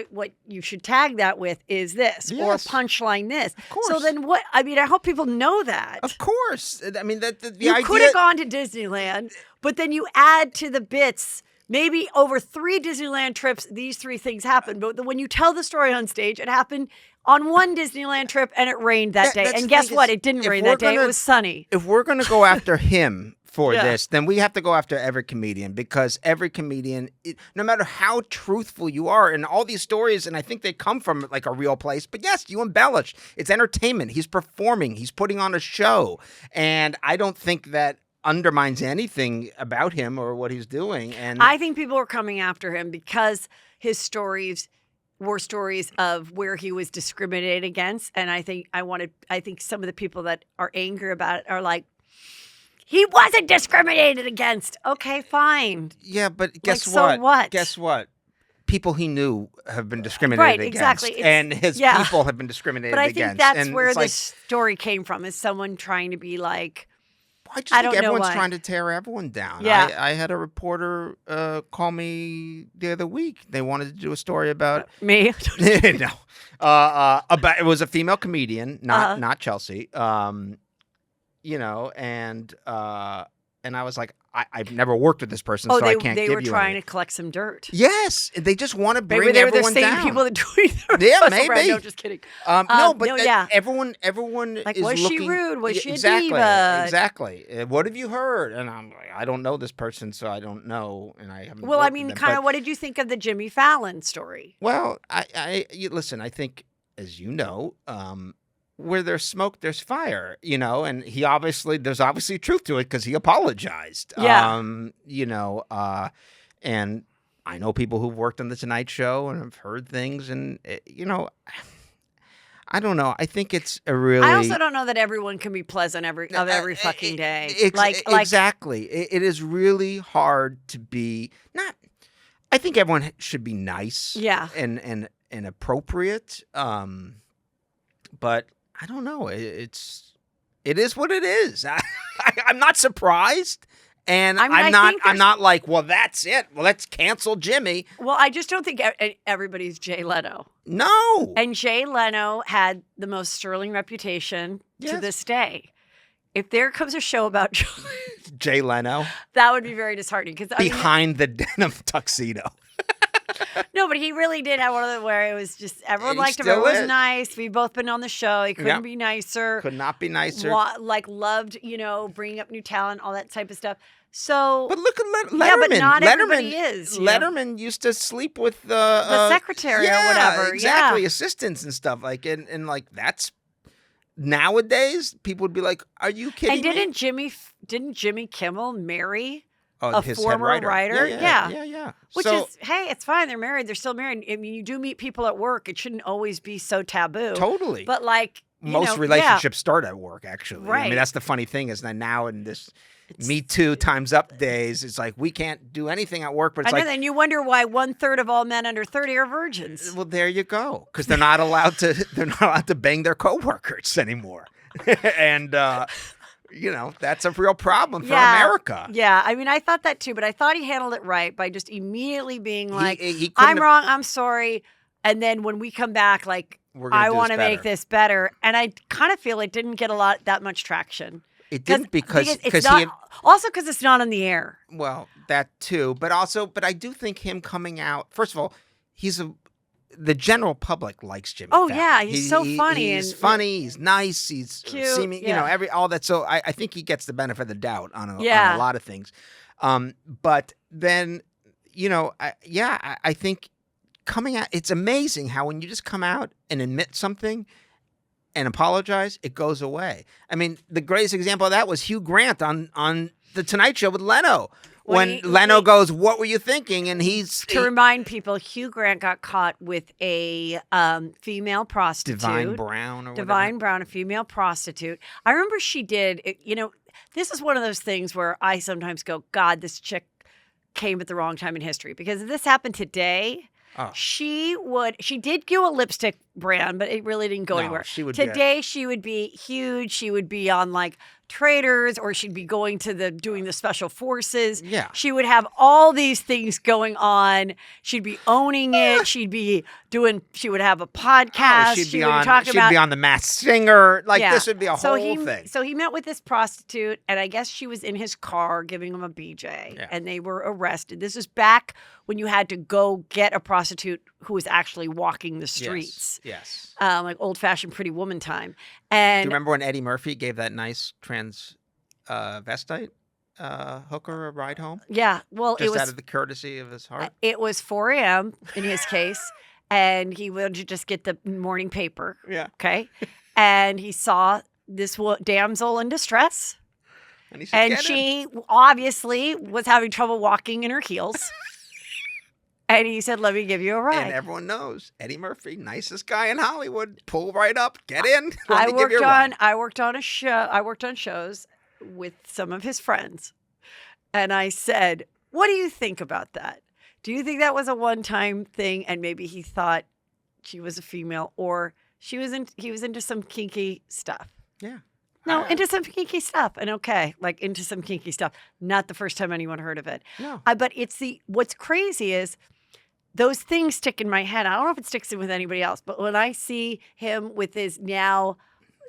what you should tag that with is this or punchline this. Of course. So then what? I mean, I hope people know that. Of course. I mean, the you idea. could have gone to Disneyland, but then you add to the bits. Maybe over 3 Disneyland trips, these 3 things happened. But when you tell the story on stage, it happened on one Disneyland trip and it rained that day. And guess what? It didn't rain that day. It was sunny. If we're going to go after him for this, then we have to go after every comedian because every comedian, no matter how truthful you are, and all these stories, and I think they come from like a real place, but yes, you embellish. It's entertainment. He's performing. He's putting on a show. And I don't think that undermines anything about him or what he's doing. And I think people are coming after him because his stories were stories of where he was discriminated against. And I think some of the people that are angry about it are like, he wasn't discriminated against. Okay, fine. Yeah, but guess what? So what? Guess what? People he knew have been discriminated against. Right, exactly. And his people have been discriminated against. But I think that's where this story came from, is someone trying to be like, I just think everyone's trying to tear everyone down. Yeah. I had a reporter call me the other week. They wanted to do a story about me. No, about it was a female comedian, not Chelsea. And I was like, I've never worked with this person, so I can't give you they were trying to collect some dirt. Yes, they just want to bring maybe everyone they're the down. same people that tweet maybe. No, just kidding. Everyone like, is was looking, she rude? Was she a diva? Exactly. What have you heard? And I'm like, I don't know this person, so I don't know, and I haven't. Well, I mean, what did you think of the Jimmy Fallon story? Well, listen. I think, as you know, where there's smoke, there's fire, and there's obviously truth to it because he apologized. Yeah. And I know people who've worked on the Tonight Show and have heard things, and I don't know. I think it's a really. I also don't know that everyone can be pleasant every fucking day. Exactly. It is really hard to be not. I think everyone should be nice. Yeah. And appropriate. But I don't know. It is what it is. I'm not surprised, and I'm not like, well, that's it. Well, let's cancel Jimmy. Well, I just don't think everybody's Jay Leno. No. And Jay Leno had the most sterling reputation to this day. If there comes a show about Jay Leno, that would be very disheartening. Behind the denim tuxedo. No, but he really did have one of them where it was just everyone liked him. Everyone was nice. We've both been on the show. He couldn't be nicer. Could not be nicer. Loved, bringing up new talent, all that type of stuff. So, but look at Letterman. Yeah, but not everybody is. Letterman used to sleep with the secretary or whatever. Exactly, assistants and stuff and like that's nowadays, people would be like, "Are you kidding And me?" didn't Jimmy Kimmel marry a His former head writer? Yeah. Which is, hey, it's fine. They're married. They're still married. I mean, you do meet people at work. It shouldn't always be so taboo. Totally. But like, most relationships start at work, actually. Right. I mean, that's the funny thing is that now in this Me Too time's up days, it's like we can't do anything at work. But it's and you wonder why 1/3 of all men under 30 are virgins. Well, there you go, because they're not allowed to. They're not allowed to bang their coworkers anymore, and that's a real problem for America. Yeah, I mean, I thought that too, but I thought he handled it right by just immediately being like, he "I'm wrong. I'm sorry." And then when we come back, like, I want to make this better. And I kind of feel it didn't get that much traction. It didn't because it's not on the air. Well, that too, but I do think him coming out. First of all, the general public likes Jimmy. Oh Fallon. yeah, he's so funny. He's funny. He's nice. He's cute. Seeming, all that. So I think he gets the benefit of the doubt on a lot of things. But then, I think. Coming out, it's amazing how when you just come out and admit something and apologize, it goes away. I mean, the greatest example of that was Hugh Grant on The Tonight Show with Leno. When Leno goes, "What were you thinking?" And remind people, Hugh Grant got caught with a female prostitute. Divine Brown, a female prostitute. I remember she did, this is one of those things where I sometimes go, God, this chick came at the wrong time in history. Because if this happened today... Oh. She did do a lipstick brand, but it really didn't go anywhere. She would be huge. She would be on like Traders, or she'd be going to doing the special forces. Yeah. She would have all these things going on. She'd be owning it. She would have a podcast. She'd be on The Masked Singer. This would be a whole thing. So he met with this prostitute, and I guess she was in his car giving him a BJ, and they were arrested. This is back when you had to go get a prostitute who was actually walking the streets. Yes. Like old-fashioned Pretty Woman time. And do you remember when Eddie Murphy gave that nice transvestite hooker a ride home? Yeah. Well, it was out of the courtesy of his heart. It was 4 a.m. in his case, and he wanted to just get the morning paper. Yeah. Okay. And he saw this damsel in distress. And he said, she obviously was having trouble walking in her heels. And he said, "Let me give you a ride." And everyone knows Eddie Murphy, nicest guy in Hollywood. Pull right up, get in. I worked on shows with some of his friends, and I said, "What do you think about that? Do you think that was a one-time thing, and maybe he thought she was a female, or he was into some kinky stuff?" Yeah. No, into some kinky stuff. And into some kinky stuff. Not the first time anyone heard of it. No. But what's crazy is those things stick in my head. I don't know if it sticks in with anybody else, but when I see him with his now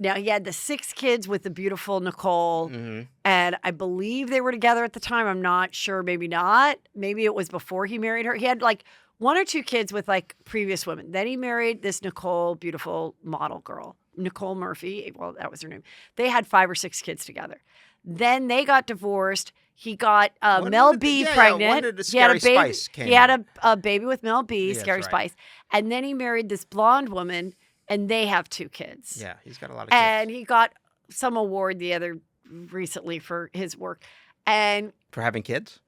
he had the 6 kids with the beautiful Nicole, and I believe they were together at the time. I'm not sure. Maybe not. Maybe it was before he married her. He had like 1 or 2 kids with like previous women. Then he married this Nicole, beautiful model girl. Nicole Murphy, well, that was her name. They had 5 or 6 kids together. Then they got divorced. He got Mel B pregnant. He had a baby. He had a baby with Mel B, Scary Spice. And then he married this blonde woman, and they have 2 kids. Yeah, he's got a lot of kids. And he got some award recently for his work. And for having kids?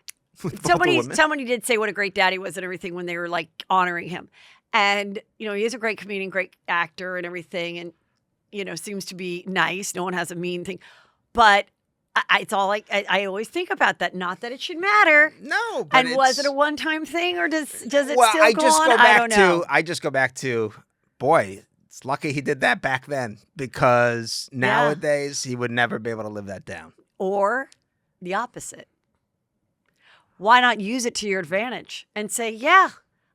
Somebody did say what a great dad he was and everything when they were like honoring him. And, he is a great comedian, great actor and everything. And, seems to be nice. No one has a mean thing. But it's all like, I always think about that. Not that it should matter. No, but was it a one-time thing, or does it still go on? I don't know. I just go back to, boy, it's lucky he did that back then, because nowadays he would never be able to live that down. Or the opposite. Why not use it to your advantage and say, yeah,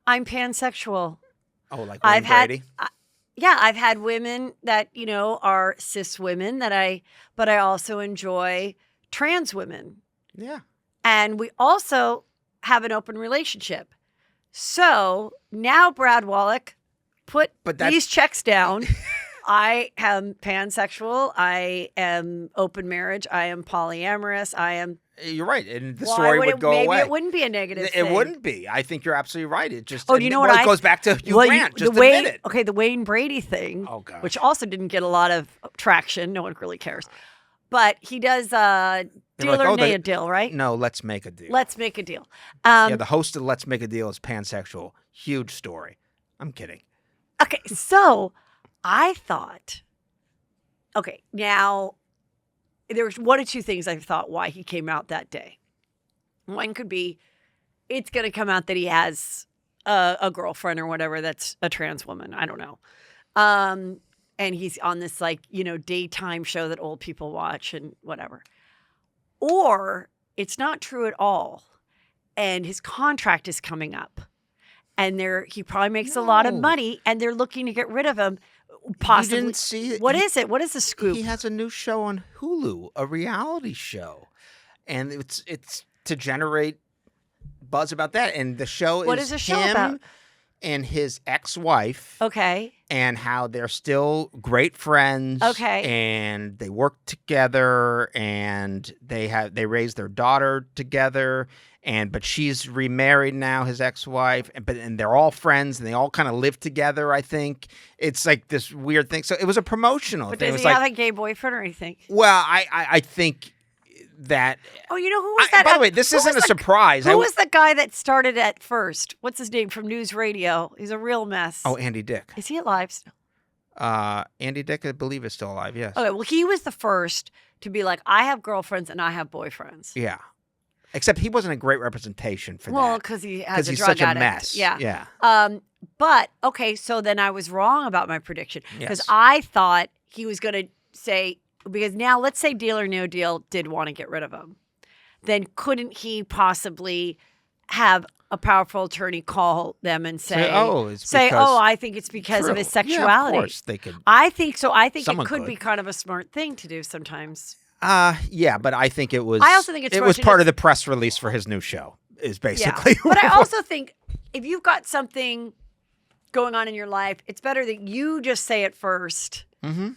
I'm pansexual. Oh, like Wayne Brady? I've had women that, are cis women but I also enjoy trans women. Yeah. And we also have an open relationship. So now, Brad Wallach, put these checks down. I am pansexual. I am open marriage. I am polyamorous. I am You're right, and the Why story would go maybe away. It wouldn't be a negative thing. It wouldn't be. I think you're absolutely right. It just do you know what it goes back to Hugh Grant. Just admit it. Okay, the Wayne Brady thing, Oh, gosh. which also didn't get a lot of traction. No one really cares. But he does Deal or Nay a Deal, right? No, Let's Make a Deal. Let's Make a Deal. Yeah, the host of Let's Make a Deal is pansexual. Huge story. I'm kidding. Okay, so I thought, okay, now there's one or two things I thought why he came out that day. One could be it's going to come out that he has a girlfriend or whatever that's a trans woman. I don't know. And he's on this daytime show that old people watch and whatever. Or it's not true at all. And his contract is coming up. And he probably makes a lot of money and they're looking to get rid of him. Possibly. You didn't see it? What is it? What is the scoop? He has a new show on Hulu, a reality show. And it's to generate buzz about that. And the show What is the show him about? And his ex-wife. Okay. And how they're still great friends. Okay. And they work together and they raise their daughter together. But she's remarried now, his ex-wife, and they're all friends and they all kind of live together, I think. It's like this weird thing. So it was a promotional but thing. Does he have a gay boyfriend or anything? Well, I think that. Oh, you know who was that? By the way, this isn't a surprise. Who was the guy that started at first? What's his name from News Radio? He's a real mess. Oh, Andy Dick. Is he alive still? Andy Dick, I believe, is still alive, yes. Okay, well, he was the first to be like, I have girlfriends and I have boyfriends. Yeah. Except he wasn't a great representation for that. Well, because he has a he's drug such addict. a mess. Yeah. Yeah. But, okay, so then I was wrong about my prediction. Because Yes. I thought he was going to say, because now let's say Deal or No Deal did want to get rid of him. Then couldn't he possibly have a powerful attorney call them and say, I think it's because of his sexuality. Yeah, of course they could. I think so. I think it could could. be kind of a smart thing to do sometimes. Yeah, but I think it was. I also think it's it was part of the press release for his new show. Is basically. Yeah. But I also think if you've got something going on in your life, it's better that you just say it first. Mm-hmm.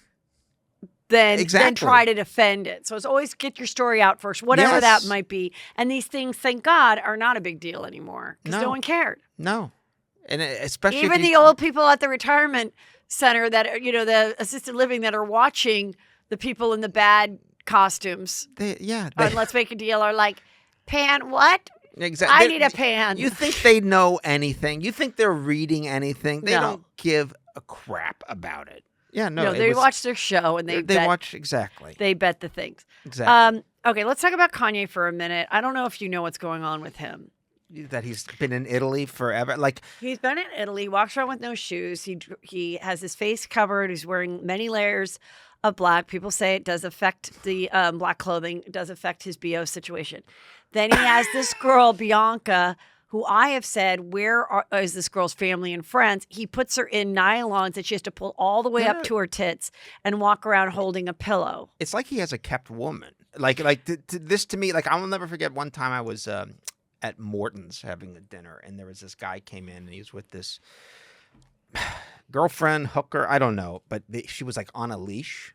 Than try to defend it. So it's always get your story out first, whatever that might be. And these things, thank God, are not a big deal anymore because no one cared. No, and especially even the old people at the retirement center that the assisted living that are watching the people in the bad costumes. On Let's Make a Deal are like, pan what? Exactly. I need a pan. You think they know anything? You think they're reading anything? They don't give a crap about it. Yeah, no. They watch their show and they watch exactly. They bet the things. Exactly. Okay, let's talk about Kanye for a minute. I don't know if you know what's going on with him. That he's been in Italy forever. Like he's been in Italy, walks around with no shoes. He has his face covered. He's wearing many layers of black. People say it does affect the black clothing. It does affect his BO situation. Then he has this girl, Bianca, who I have said, is this girl's family and friends? He puts her in nylons that she has to pull all the way up to her tits and walk around holding a pillow. It's like he has a kept woman. This to me, I will never forget one time I was at Morton's having a dinner, and there was this guy came in, and he was with this girlfriend, hooker, I don't know, but she was on a leash,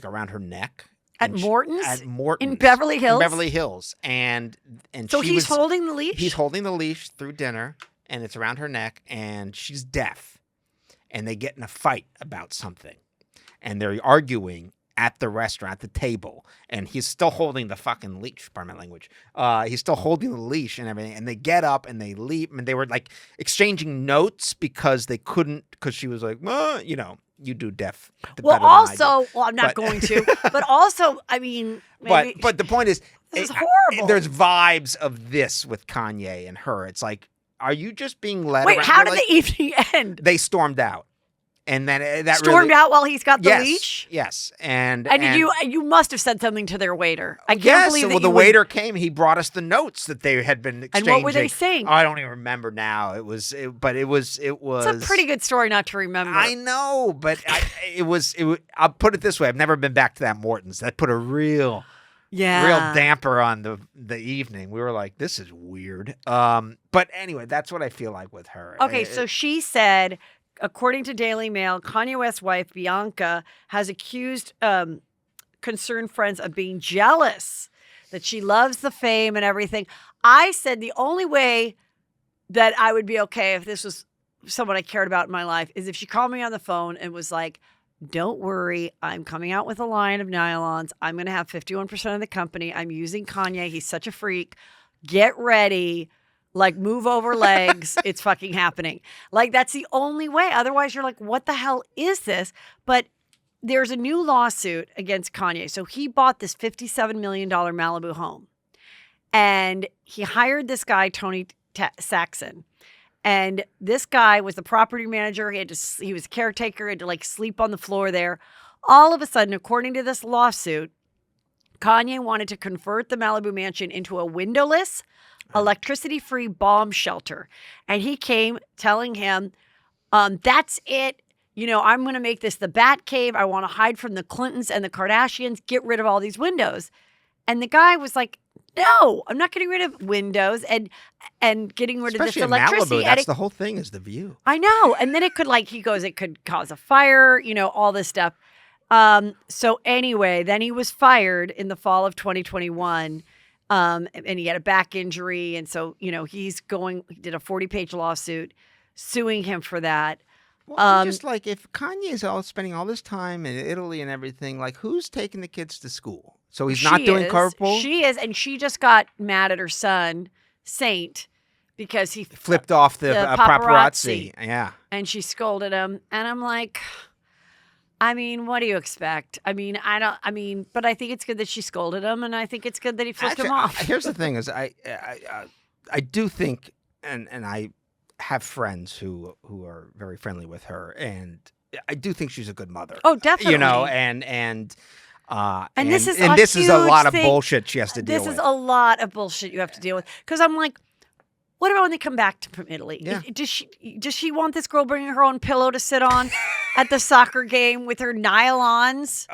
around her neck. At Morton's? At Morton's. In Beverly Hills? In Beverly Hills. And so he's holding the leash? He's holding the leash through dinner, and it's around her neck, and she's deaf. And they get in a fight about something. And they're arguing at the restaurant, at the table. And he's still holding the fucking leash, pardon my language. He's still holding the leash and everything. And they get up and they leave. And they were exchanging notes because they couldn't, because she was like, you do deaf. I'm not going to. But also, I mean, maybe, but the point is, this is horrible. There's vibes of this with Kanye and her. It's like, are you just being led? Wait, how did the evening end? They stormed out, and then that stormed out while he's got the leash. Yes, and you must have said something to their waiter. I can't believe that. Well, the waiter came. He brought us the notes that they had been exchanging. And what were they saying? I don't even remember now. It was. It's a pretty good story not to remember. I know, but I'll put it this way: I've never been back to that Morton's. That put a real damper on the evening. We were like, this is weird. But anyway, that's what I feel like with her. Okay, so she said, according to Daily Mail, Kanye West's wife, Bianca, has accused concerned friends of being jealous that she loves the fame and everything. I said the only way that I would be okay if this was someone I cared about in my life is if she called me on the phone and was like, don't worry, I'm coming out with a line of nylons. I'm going to have 51% of the company. I'm using Kanye. He's such a freak. Get ready. Like, move over legs. It's fucking happening. Like, that's the only way. Otherwise, you're like, what the hell is this? But there's a new lawsuit against Kanye. So he bought this $57 million Malibu home. And he hired this guy, Tony Saxon. And this guy was the property manager. He was a caretaker. He had to like sleep on the floor there. All of a sudden, according to this lawsuit, Kanye wanted to convert the Malibu mansion into a windowless, electricity-free bomb shelter. And he came telling him, that's it. You know, I'm going to make this the Bat Cave. I want to hide from the Clintons and the Kardashians. Get rid of all these windows. And the guy was like, no, I'm not getting rid of windows and getting rid Especially of this electricity. Malibu, that's the whole thing is the view. I know. And then it could he goes, it could cause a fire, you know, all this stuff. So anyway, then he was fired in the fall of 2021. And he had a back injury. And so, you know, he did a 40-page lawsuit suing him for that. Well, just like if Kanye is spending all this time in Italy and everything, like who's taking the kids to school? So he's not doing carpool? She is. And she just got mad at her son, Saint, because he flipped off the paparazzi. Yeah. And she scolded him. And I'm like, I mean, what do you expect? I mean, but I think it's good that she scolded him. And I think it's good that he flipped him off. Here's the thing is I do think, and I have friends who are very friendly with her, and I do think she's a good mother. Oh, definitely. You know, and this is a lot of bullshit she has to deal with. This is a lot of bullshit you have to deal with. Because I'm like, what about when they come back from Italy? Yeah. Does she want this girl bringing her own pillow to sit on at the soccer game with her nylons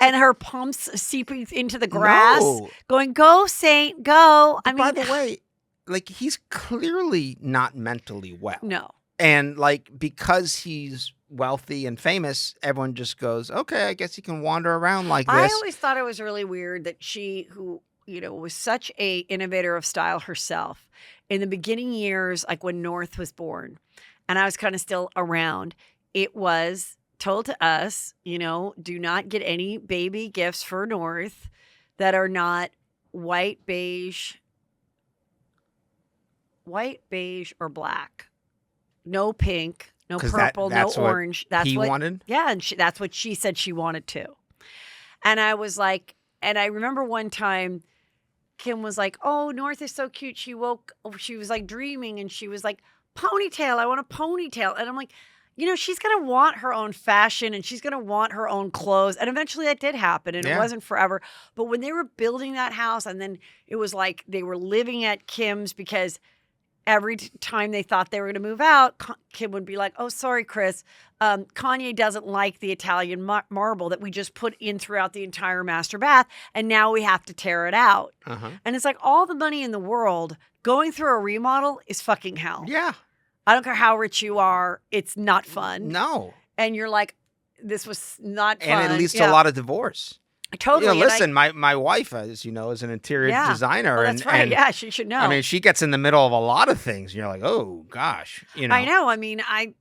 and her pumps seeping into the grass, going, "Go, Saint, go"? By the way, like he's clearly not mentally well. No. And like because he's wealthy and famous, everyone just goes, okay, I guess he can wander around like this. I always thought it was really weird that she, who, you know, was such a innovator of style herself in the beginning years, like when North was born, and I was kind of still around, it was told to us, you know, do not get any baby gifts for North that are not white, beige, or black. No pink. No purple, no orange. That's what he wanted? Yeah, and that's what she said she wanted too. And I was like, and I remember one time Kim was like, oh, North is so cute. She was like dreaming and she was like, ponytail, I want a ponytail. And I'm like, you know, she's going to want her own fashion and she's going to want her own clothes. And eventually that did happen and it wasn't forever. But when they were building that house and then it was like they were living at Kim's because every time they thought they were going to move out, Kim would be like, oh, sorry, Chris. Kanye doesn't like the Italian marble that we just put in throughout the entire master bath. And now we have to tear it out. Uh-huh. And it's like all the money in the world going through a remodel is fucking hell. Yeah. I don't care how rich you are. It's not fun. No. And you're like, this was not fun. And it leads to a lot of divorce. Totally. You know, listen, my wife, as you know, is an interior designer. Well, that's right. And, yeah, she should know. I mean, she gets in the middle of a lot of things. And you're like, oh, gosh. You know. I know. I mean, I've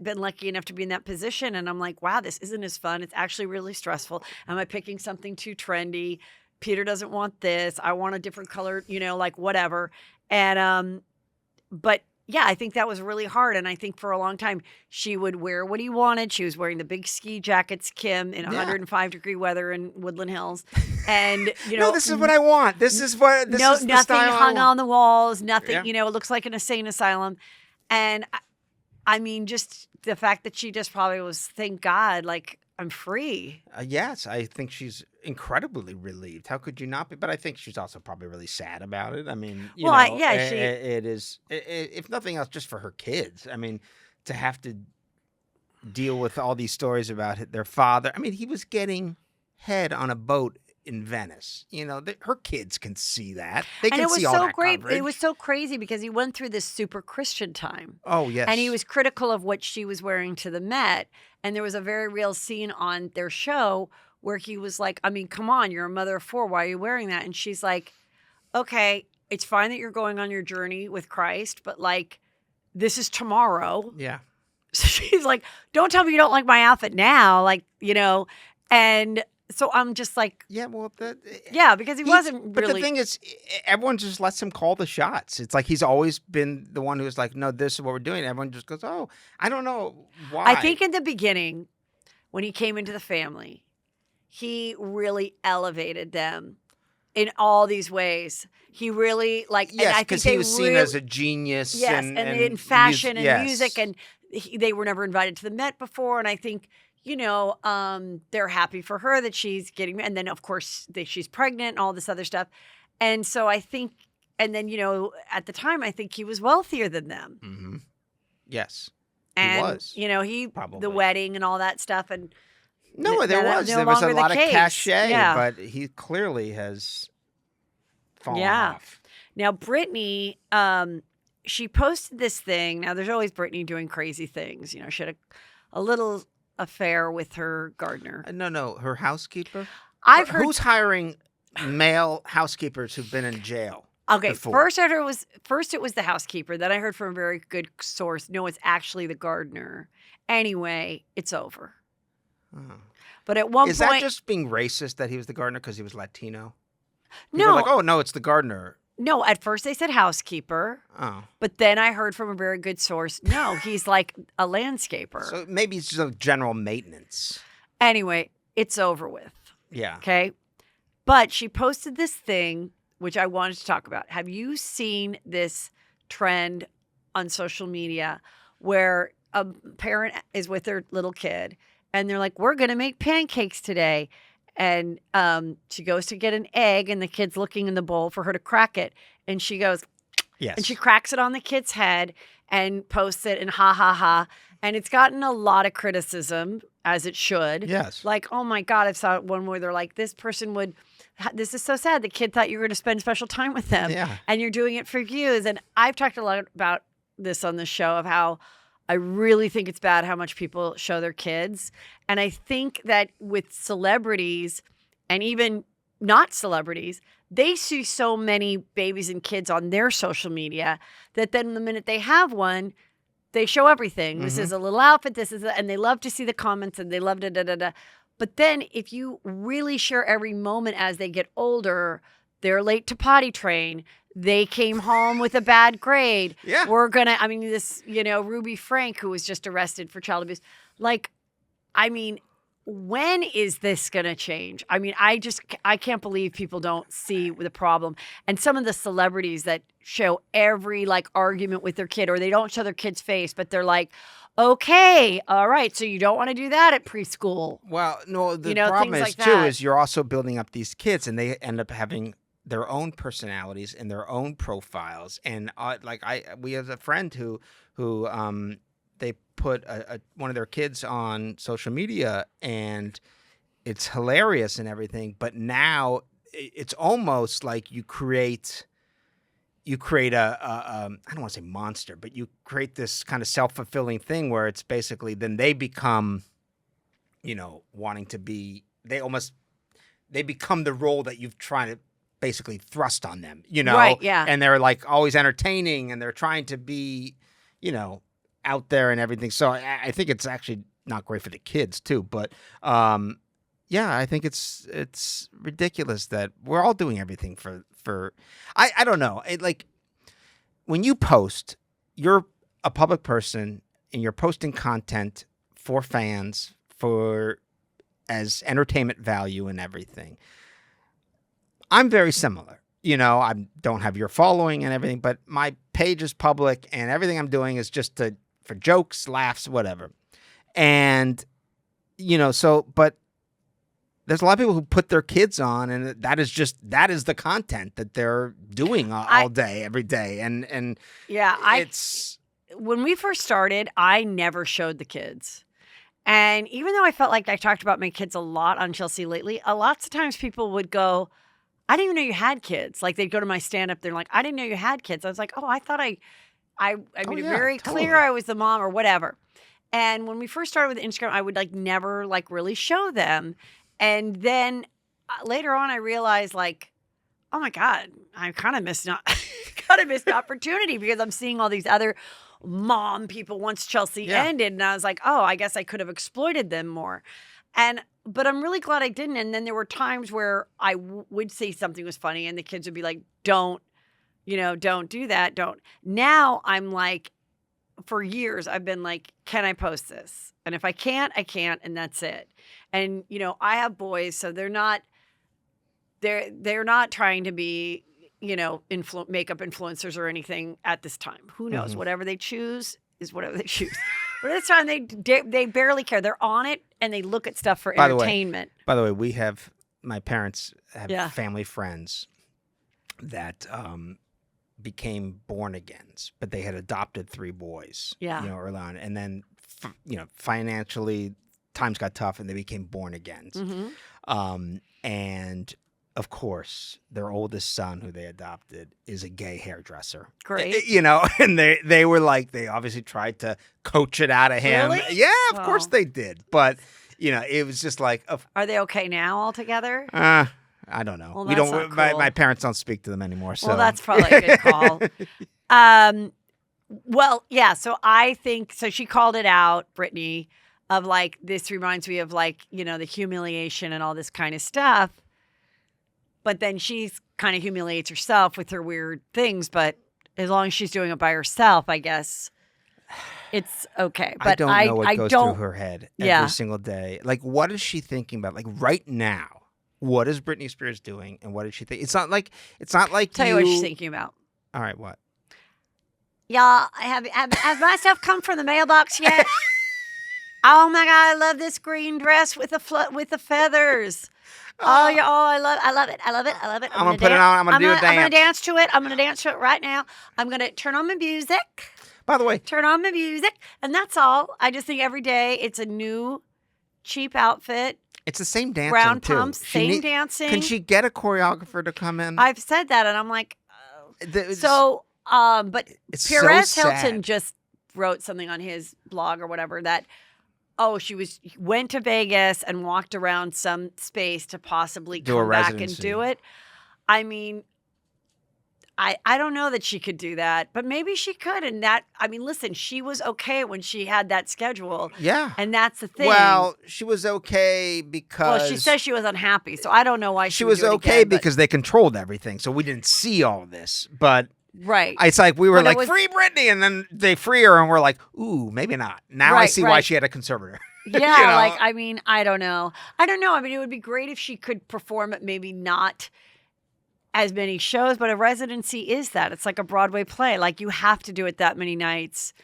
been lucky enough to be in that position. And I'm like, wow, this isn't as fun. It's actually really stressful. Am I picking something too trendy? Peter doesn't want this. I want a different color, you know, like whatever. And, but yeah, I think that was really hard. And I think for a long time, she would wear what he wanted. She was wearing the big ski jackets, Kim, in 105-degree weather in Woodland Hills. And, you know. No, this is what I want. This is the nothing style hung on the walls. Nothing, you know, it looks like an insane asylum. And I mean, just the fact that she just probably was, thank God, like, I'm free. Yes, I think she's incredibly relieved. How could you not be? But I think she's also probably really sad about it. I mean, you know, it is, if nothing else, just for her kids. I mean, to have to deal with all these stories about their father. I mean, he was getting head on a boat in Venice. You know, her kids can see that. They can see all that coverage. It was so crazy because he went through this super Christian time. Oh, yes. And he was critical of what she was wearing to the Met. And there was a very real scene on their show where he was like, I mean, come on, you're a mother of 4. Why are you wearing that? And she's like, okay, it's fine that you're going on your journey with Christ, but like, this is tomorrow. Yeah. So she's like, don't tell me you don't like my outfit now. Like, and so I'm just like, yeah, well, because he wasn't But really. the thing is, everyone just lets him call the shots. It's like he's always been the one who's like, no, this is what we're doing. Everyone just goes, oh, I don't know why. I think in the beginning, when he came into the family, he really elevated them in all these ways. He really yes, because he was seen as a genius. Yes, and in fashion and music, and they were never invited to the Met before. And I think they're happy for her that she's getting, and then of course she's pregnant and all this other stuff. And so I think, and then at the time I think he was wealthier than them. Mm-hmm. Yes, and he was. He probably the wedding and all that stuff, and no, there was a lot of cachet, but he clearly has fallen off. Now Britney, she posted this thing. Now there's always Britney doing crazy things. She had a little affair with her gardener. No, her housekeeper. I've heard who's hiring male housekeepers who've been in jail. Okay, before. first it was the housekeeper. Then I heard from a very good source. No, it's actually the gardener. Anyway, it's over. Oh. But at one point, is that just being racist that he was the gardener because he was Latino? People no, are like, oh no, it's the gardener. No, at first they said housekeeper. Oh. But then I heard from a very good source, no, he's like a landscaper. So maybe it's just general maintenance. Anyway, it's over with. Yeah. Okay. But she posted this thing, which I wanted to talk about. Have you seen this trend on social media where a parent is with their little kid and they're like, we're going to make pancakes today. And she goes to get an egg, and the kid's looking in the bowl for her to crack it. And she goes, yes. And she cracks it on the kid's head and posts it and ha, ha, ha. And it's gotten a lot of criticism, as it should. Yes. Like, oh, my God, I saw one where they're like, this is so sad. The kid thought you were going to spend special time with them. Yeah. And you're doing it for views. And I've talked a lot about this on the show of how I really think it's bad how much people show their kids. And I think that with celebrities and even not celebrities, they see so many babies and kids on their social media that then the minute they have one, they show everything. Mm-hmm. This is a little outfit. And they love to see the comments and they love da. But then if you really share every moment as they get older, they're late to potty train. They came home with a bad grade. Yeah. This, Ruby Frank, who was just arrested for child abuse. When is this going to change? I can't believe people don't see the problem. And some of the celebrities that show every argument with their kid, or they don't show their kid's face, but they're like, okay, all right, so you don't want to do that at preschool. Well, no, the problem is, too, is you're also building up these kids, and they end up having their own personalities and their own profiles. And we have a friend who they put one of their kids on social media, and it's hilarious and everything. But now it's almost like you create a I don't want to say monster, but you create this kind of self-fulfilling thing where it's basically then they become, wanting to be, they become the role that you've tried to basically thrust on them, Right, yeah. And they're always entertaining, and they're trying to be, out there and everything. So I think it's actually not great for the kids too. But I think it's ridiculous that we're all doing everything for I don't know. When you post, you're a public person and you're posting content for fans as entertainment value and everything. I'm very similar. I don't have your following and everything, but my page is public and everything I'm doing is just for jokes, laughs, whatever. And, but there's a lot of people who put their kids on, and that is the content that they're doing all day, every day. And when we first started, I never showed the kids. And even though I felt like I talked about my kids a lot on Chelsea Lately, lots of times people would go, I didn't even know you had kids. They'd go to my stand-up. They're like, I didn't know you had kids. I was like, oh, I thought I made it very clear I was the mom or whatever. And when we first started with Instagram, I would never really show them. And then later on, I realized, like, oh my God, I kind of missed an opportunity because I'm seeing all these other mom people once Chelsea ended. And I was like, oh, I guess I could have exploited them more. But I'm really glad I didn't. And then there were times where I would say something was funny and the kids would be like, don't do that. Don't. Now I'm like, for years, I've been like, can I post this? And if I can't, I can't. And that's it. And, I have boys, so they're not trying to be, makeup influencers or anything at this time. Who knows? Mm-hmm. Whatever they choose is whatever they choose. But at this time, they barely care. They're on it and they look at stuff for entertainment. By the way, my parents have family friends that became born agains, but they had adopted 3 boys, early on. And then, financially, times got tough and they became born agains. Mm-hmm. And of course, their oldest son, who they adopted, is a gay hairdresser. Great. And they were like, they obviously tried to coach it out of him. Really? Yeah, of course they did. But, it was just like. Are they okay now altogether? I don't know. Well, we that's don't. not cool. My parents don't speak to them anymore. So. Well, that's probably a good call. Well, yeah. So I think she called it out, Brittany, of like, this reminds me of like, the humiliation and all this kind of stuff. But then she's kind of humiliates herself with her weird things. But as long as she's doing it by herself, I guess it's okay. But I don't know what goes through her head every single day. Like, what is she thinking about? Like right now. What is Britney Spears doing, and what did she think? It's not like. Tell you what she's thinking about. All right, what? Y'all, has my stuff come from the mailbox yet? Oh my God, I love this green dress with the feathers. I love it. I'm gonna put it on. I'm gonna do a dance. I'm gonna dance to it. I'm gonna dance to it right now. I'm gonna turn on my music. By the way, turn on my music, and that's all. I just think every day it's a new, cheap outfit. It's the same dancing, brown too. pumps, same dancing. Can she get a choreographer to come in? I've said that, and I'm like, but it's Perez so Hilton just wrote something on his blog or whatever that, she went to Vegas and walked around some space to possibly come back and do it. I mean, I don't know that she could do that, but maybe she could. And listen, she was okay when she had that schedule. Yeah. And that's the thing. Well, she was okay because. Well, she says she was unhappy, so I don't know why she was would do okay it again, because they controlled everything, so we didn't see all this. But right, it's like we were like, free Britney, and then they free her, and we're like, ooh, maybe not. Now I see why she had a conservator. Yeah, I don't know. It would be great if she could perform at maybe not as many shows, but a residency is that. It's like a Broadway play. Like, you have to do it that many nights.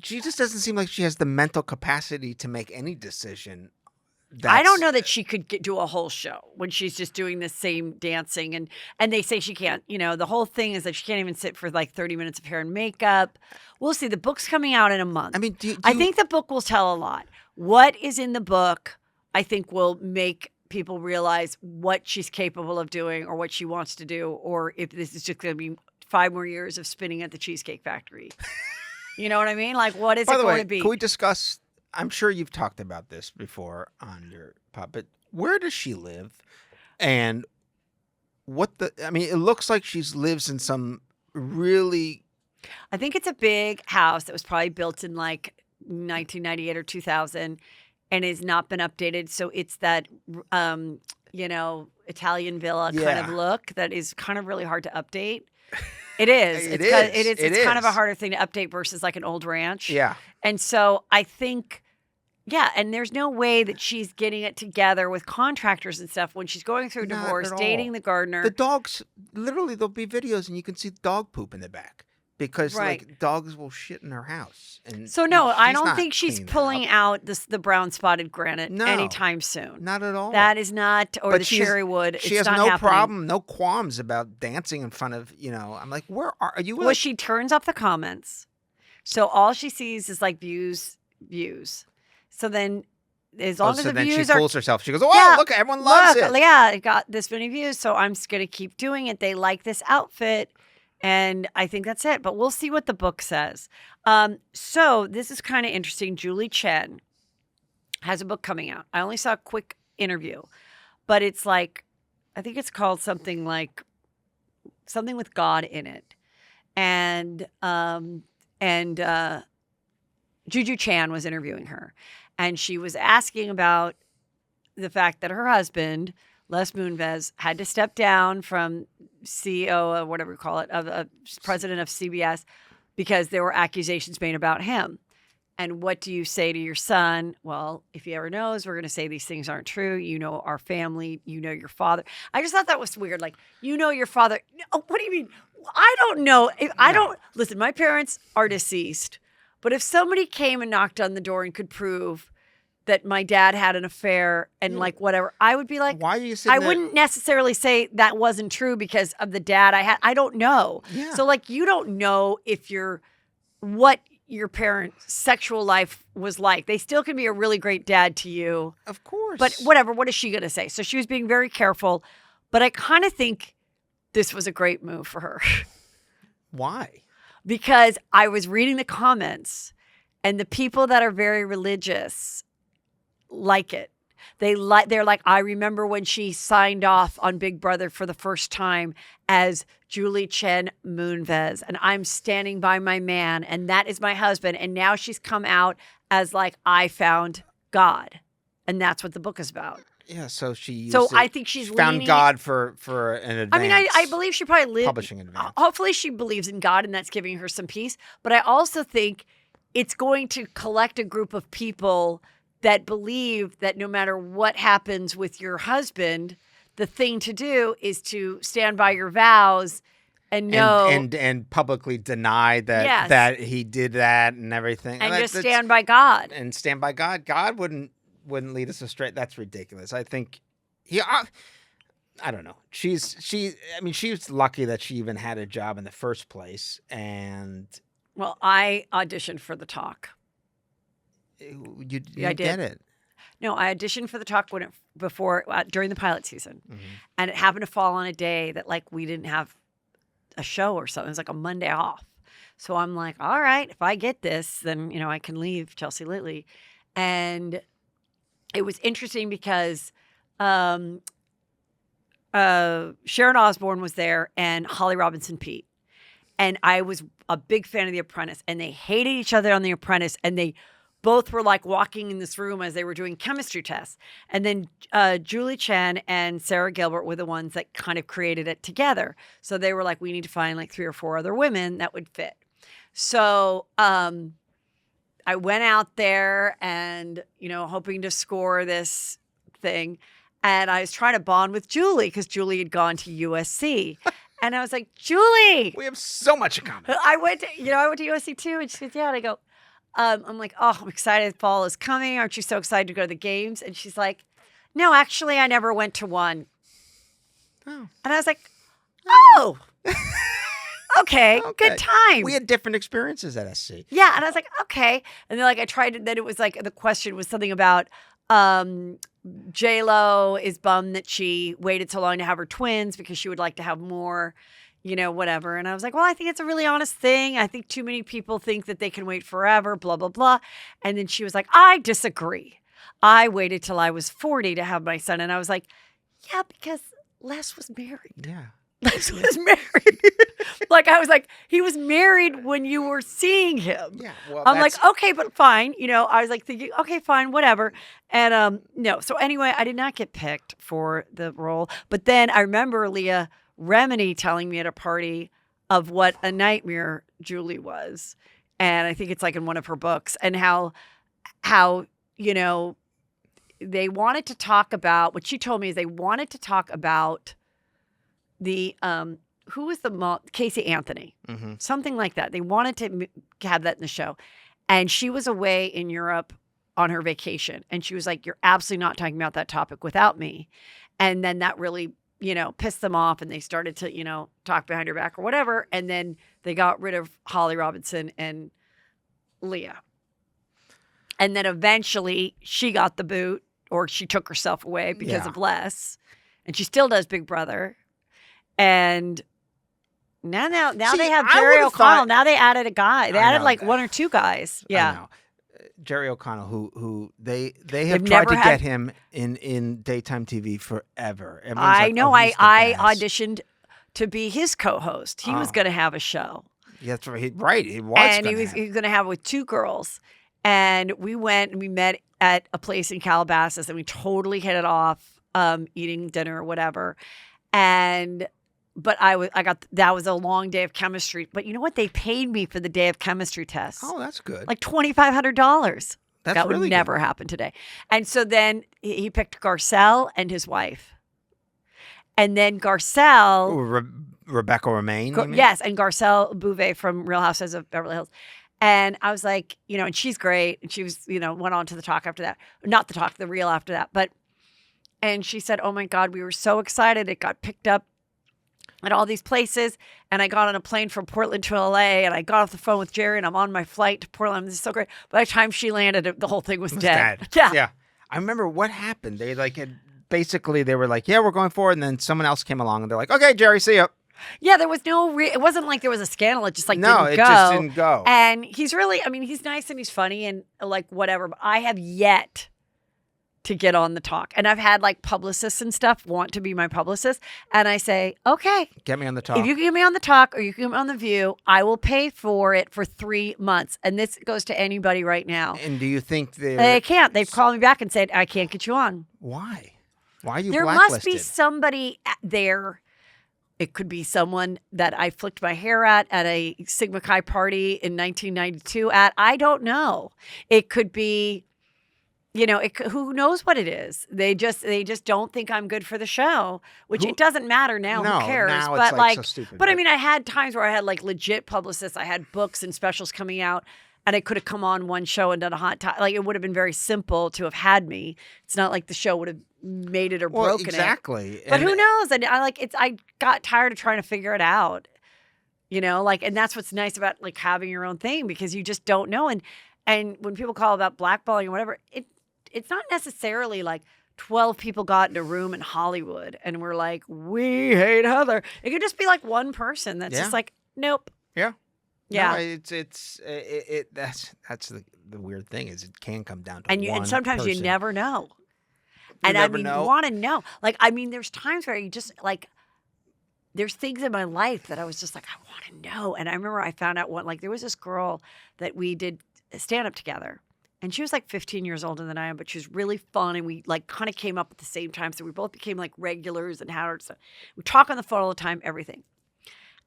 She just doesn't seem like she has the mental capacity to make any decision. I don't know that she could do a whole show when she's just doing the same dancing. And they say she can't. The whole thing is that she can't even sit for like 30 minutes of hair and makeup. We'll see. The book's coming out in a month. I mean, I think the book will tell a lot. What is in the book, I think, will make people realize what she's capable of doing or what she wants to do, or if this is just going to be 5 more years of spinning at the Cheesecake Factory. You know what I mean? Like, what is it going to be? Can we discuss, I'm sure you've talked about this before on your pod, but where does she live? And it looks like she lives in some really. I think it's a big house that was probably built in like 1998 or 2000. And has not been updated. So it's that, Italian villa kind of look that is kind of really hard to update. It is. It's kind of a harder thing to update versus like an old ranch. Yeah. And so I think, and there's no way that she's getting it together with contractors and stuff when she's going through divorce, dating the gardener. The dogs, literally, there'll be videos and you can see dog poop in the back. Because like dogs will shit in her house, and so no, I don't think she's pulling out the brown spotted granite anytime soon. Not at all. That is not, or the cherry wood. She has no problem, no qualms about dancing in front of I'm like, where are you? Well, she turns off the comments, so all she sees is like views. So then, as long as the views she fools herself. She goes, "Oh, look, everyone loves it." Yeah, it got this many views, so I'm just gonna keep doing it. They like this outfit. And I think that's it. But we'll see what the book says. So this is kind of interesting. Julie Chen has a book coming out. I only saw a quick interview. but it's like, I think it's called something like something with God in it. And Juju Chan was interviewing her, and she was asking about the fact that her husband, Les Moonves, had to step down from CEO or whatever you call it, of president of CBS, because there were accusations made about him. And what do you say to your son? Well, if he ever knows, we're going to say these things aren't true. You know our family. You know your father. I just thought that was weird. Like, you know your father. No, what do you mean? I don't know. Listen, my parents are deceased. But if somebody came and knocked on the door and could prove that my dad had an affair and like whatever, I would be like, why are you sitting there? Wouldn't necessarily say that wasn't true because of the dad I had. I don't know. Yeah. So like, you don't know what your parents' sexual life was like. They still can be a really great dad to you. Of course. But whatever, what is she going to say? So she was being very careful, but I kind of think this was a great move for her. Why? Because I was reading the comments, and the people that are very religious like it. They're like, I remember when she signed off on Big Brother for the first time as Julie Chen Moonves, and I'm standing by my man, and that is my husband. And now she's come out as like, I found God, and that's what the book is about. Yeah, so I think she's found God for an advance. I mean, I believe she probably lived publishing advance. Hopefully, she believes in God, and that's giving her some peace. But I also think it's going to collect a group of people that believe that no matter what happens with your husband, the thing to do is to stand by your vows and know and publicly deny that that he did that and everything, and just stand by God. And stand by God. God wouldn't lead us astray. That's ridiculous. I think I don't know. She was lucky that she even had a job in the first place. And well, I auditioned for The Talk. You I did. Get it. No, I auditioned for The Talk during the pilot season, and it happened to fall on a day that like we didn't have a show or something. It was like a Monday off, so I'm like, all right, if I get this, then I can leave Chelsea Lately. And it was interesting because Sharon Osbourne was there and Holly Robinson Peete, and I was a big fan of The Apprentice, and they hated each other on The Apprentice, and they both were like walking in this room as they were doing chemistry tests. And then Julie Chen and Sarah Gilbert were the ones that kind of created it together. So they were like, we need to find like 3 or 4 other women that would fit. So I went out there and, hoping to score this thing. And I was trying to bond with Julie because Julie had gone to USC. And I was like, Julie, we have so much in common. I went to USC too. And she said, yeah. And I go, I'm like, oh, I'm excited. Fall is coming. Aren't you so excited to go to the games? And she's like, no, actually, I never went to one. Oh. And I was like, oh, okay, good time. We had different experiences at SC. Yeah. And I was like, okay. And then I tried, then it was like, the question was something about J-Lo is bummed that she waited so long to have her twins because she would like to have more. Whatever. And I was like, well, I think it's a really honest thing. I think too many people think that they can wait forever, blah, blah, blah. And then she was like, I disagree. I waited till I was 40 to have my son. And I was like, yeah, because Les was married. Yeah. Les was married. I was like, he was married when you were seeing him. Yeah. Well, I'm like, okay, but fine. I was like thinking, okay, fine, whatever. And no. So anyway, I did not get picked for the role. But then I remember Leah Remini telling me at a party of what a nightmare Julie was. And I think it's like in one of her books, and how they wanted to talk about, what she told me is they wanted to talk about the, who was the mom? Casey Anthony, something like that. They wanted to have that in the show. And she was away in Europe on her vacation. And she was like, you're absolutely not talking about that topic without me. And then that really pissed them off, and they started to, talk behind her back or whatever. And then they got rid of Holly Robinson and Leah. And then eventually she got the boot, or she took herself away because of Les. And she still does Big Brother. And now they have Jerry O'Connell. Now they added a guy. They added like 1 or 2 guys. Yeah. Jerry O'Connell, who they have They've tried never to had- get him in daytime TV forever. Everyone's I like, know. "Oh, he's the I best." auditioned to be his co-host. He was going to have a show. Yeah, that's right. Right, he was. And he was going to have it with two girls. And we went and we met at a place in Calabasas, and we totally hit it off, eating dinner or whatever. But that was a long day of chemistry. But you know what? They paid me for the day of chemistry tests. Oh, that's good. Like $2,500. That would really never happen today. And so then he picked Garcelle and his wife. And then Garcelle. Ooh, Rebecca Romaine? Yes, and Garcelle Bouvet from Real Housewives of Beverly Hills. And I was like, and she's great. And she was, went on to the talk after that. Not the talk, the reel after that. And she said, oh my God, we were so excited. It got picked up at all these places. And I got on a plane from Portland to LA, and I got off the phone with Jerry, and I'm on my flight to Portland. This is so great. By the time she landed, the whole thing was dead. Yeah. I remember what happened. They they were like, yeah, we're going forward. And then someone else came along, and they're like, okay, Jerry, see ya. Yeah, there was no, it wasn't like there was a scandal. It just didn't go. No, it just didn't go. And he's really, he's nice and he's funny and whatever. But I have yet to get on the talk. And I've had publicists and stuff want to be my publicist. And I say, okay. Get me on the talk. If you can get me on the talk or you can get me on The View, I will pay for it for 3 months. And this goes to anybody right now. And do you think they can't? They've called me back and said, I can't get you on. Why? Why are you there blacklisted? Must be somebody there. It could be someone that I flicked my hair at a Sigma Chi party in 1992 at. I don't know. It could be, who knows what it is. They just don't think I'm good for the show, which it doesn't matter now. No, who cares? now But it's so stupid. But I mean, I had times where I had legit publicists. I had books and specials coming out, and I could have come on one show and done a hot time. It would have been very simple to have had me. It's not like the show would have made it or broken exactly. it. But who knows? And I got tired of trying to figure it out. And that's what's nice about having your own thing, because you just don't know. And when people call about blackballing or whatever, it's not necessarily 12 people got in a room in Hollywood and were like, we hate Heather. It could just be one person that's just nope. Yeah. Yeah. No, that's the weird thing is it can come down to and sometimes person. you never know. You want to know. There's times where you just there's things in my life that I was just I want to know. And I remember I found out there was this girl that we did stand up together. And she was 15 years older than I am, but she was really fun. And we kind of came up at the same time. So we both became regulars and so we talk on the phone all the time, everything.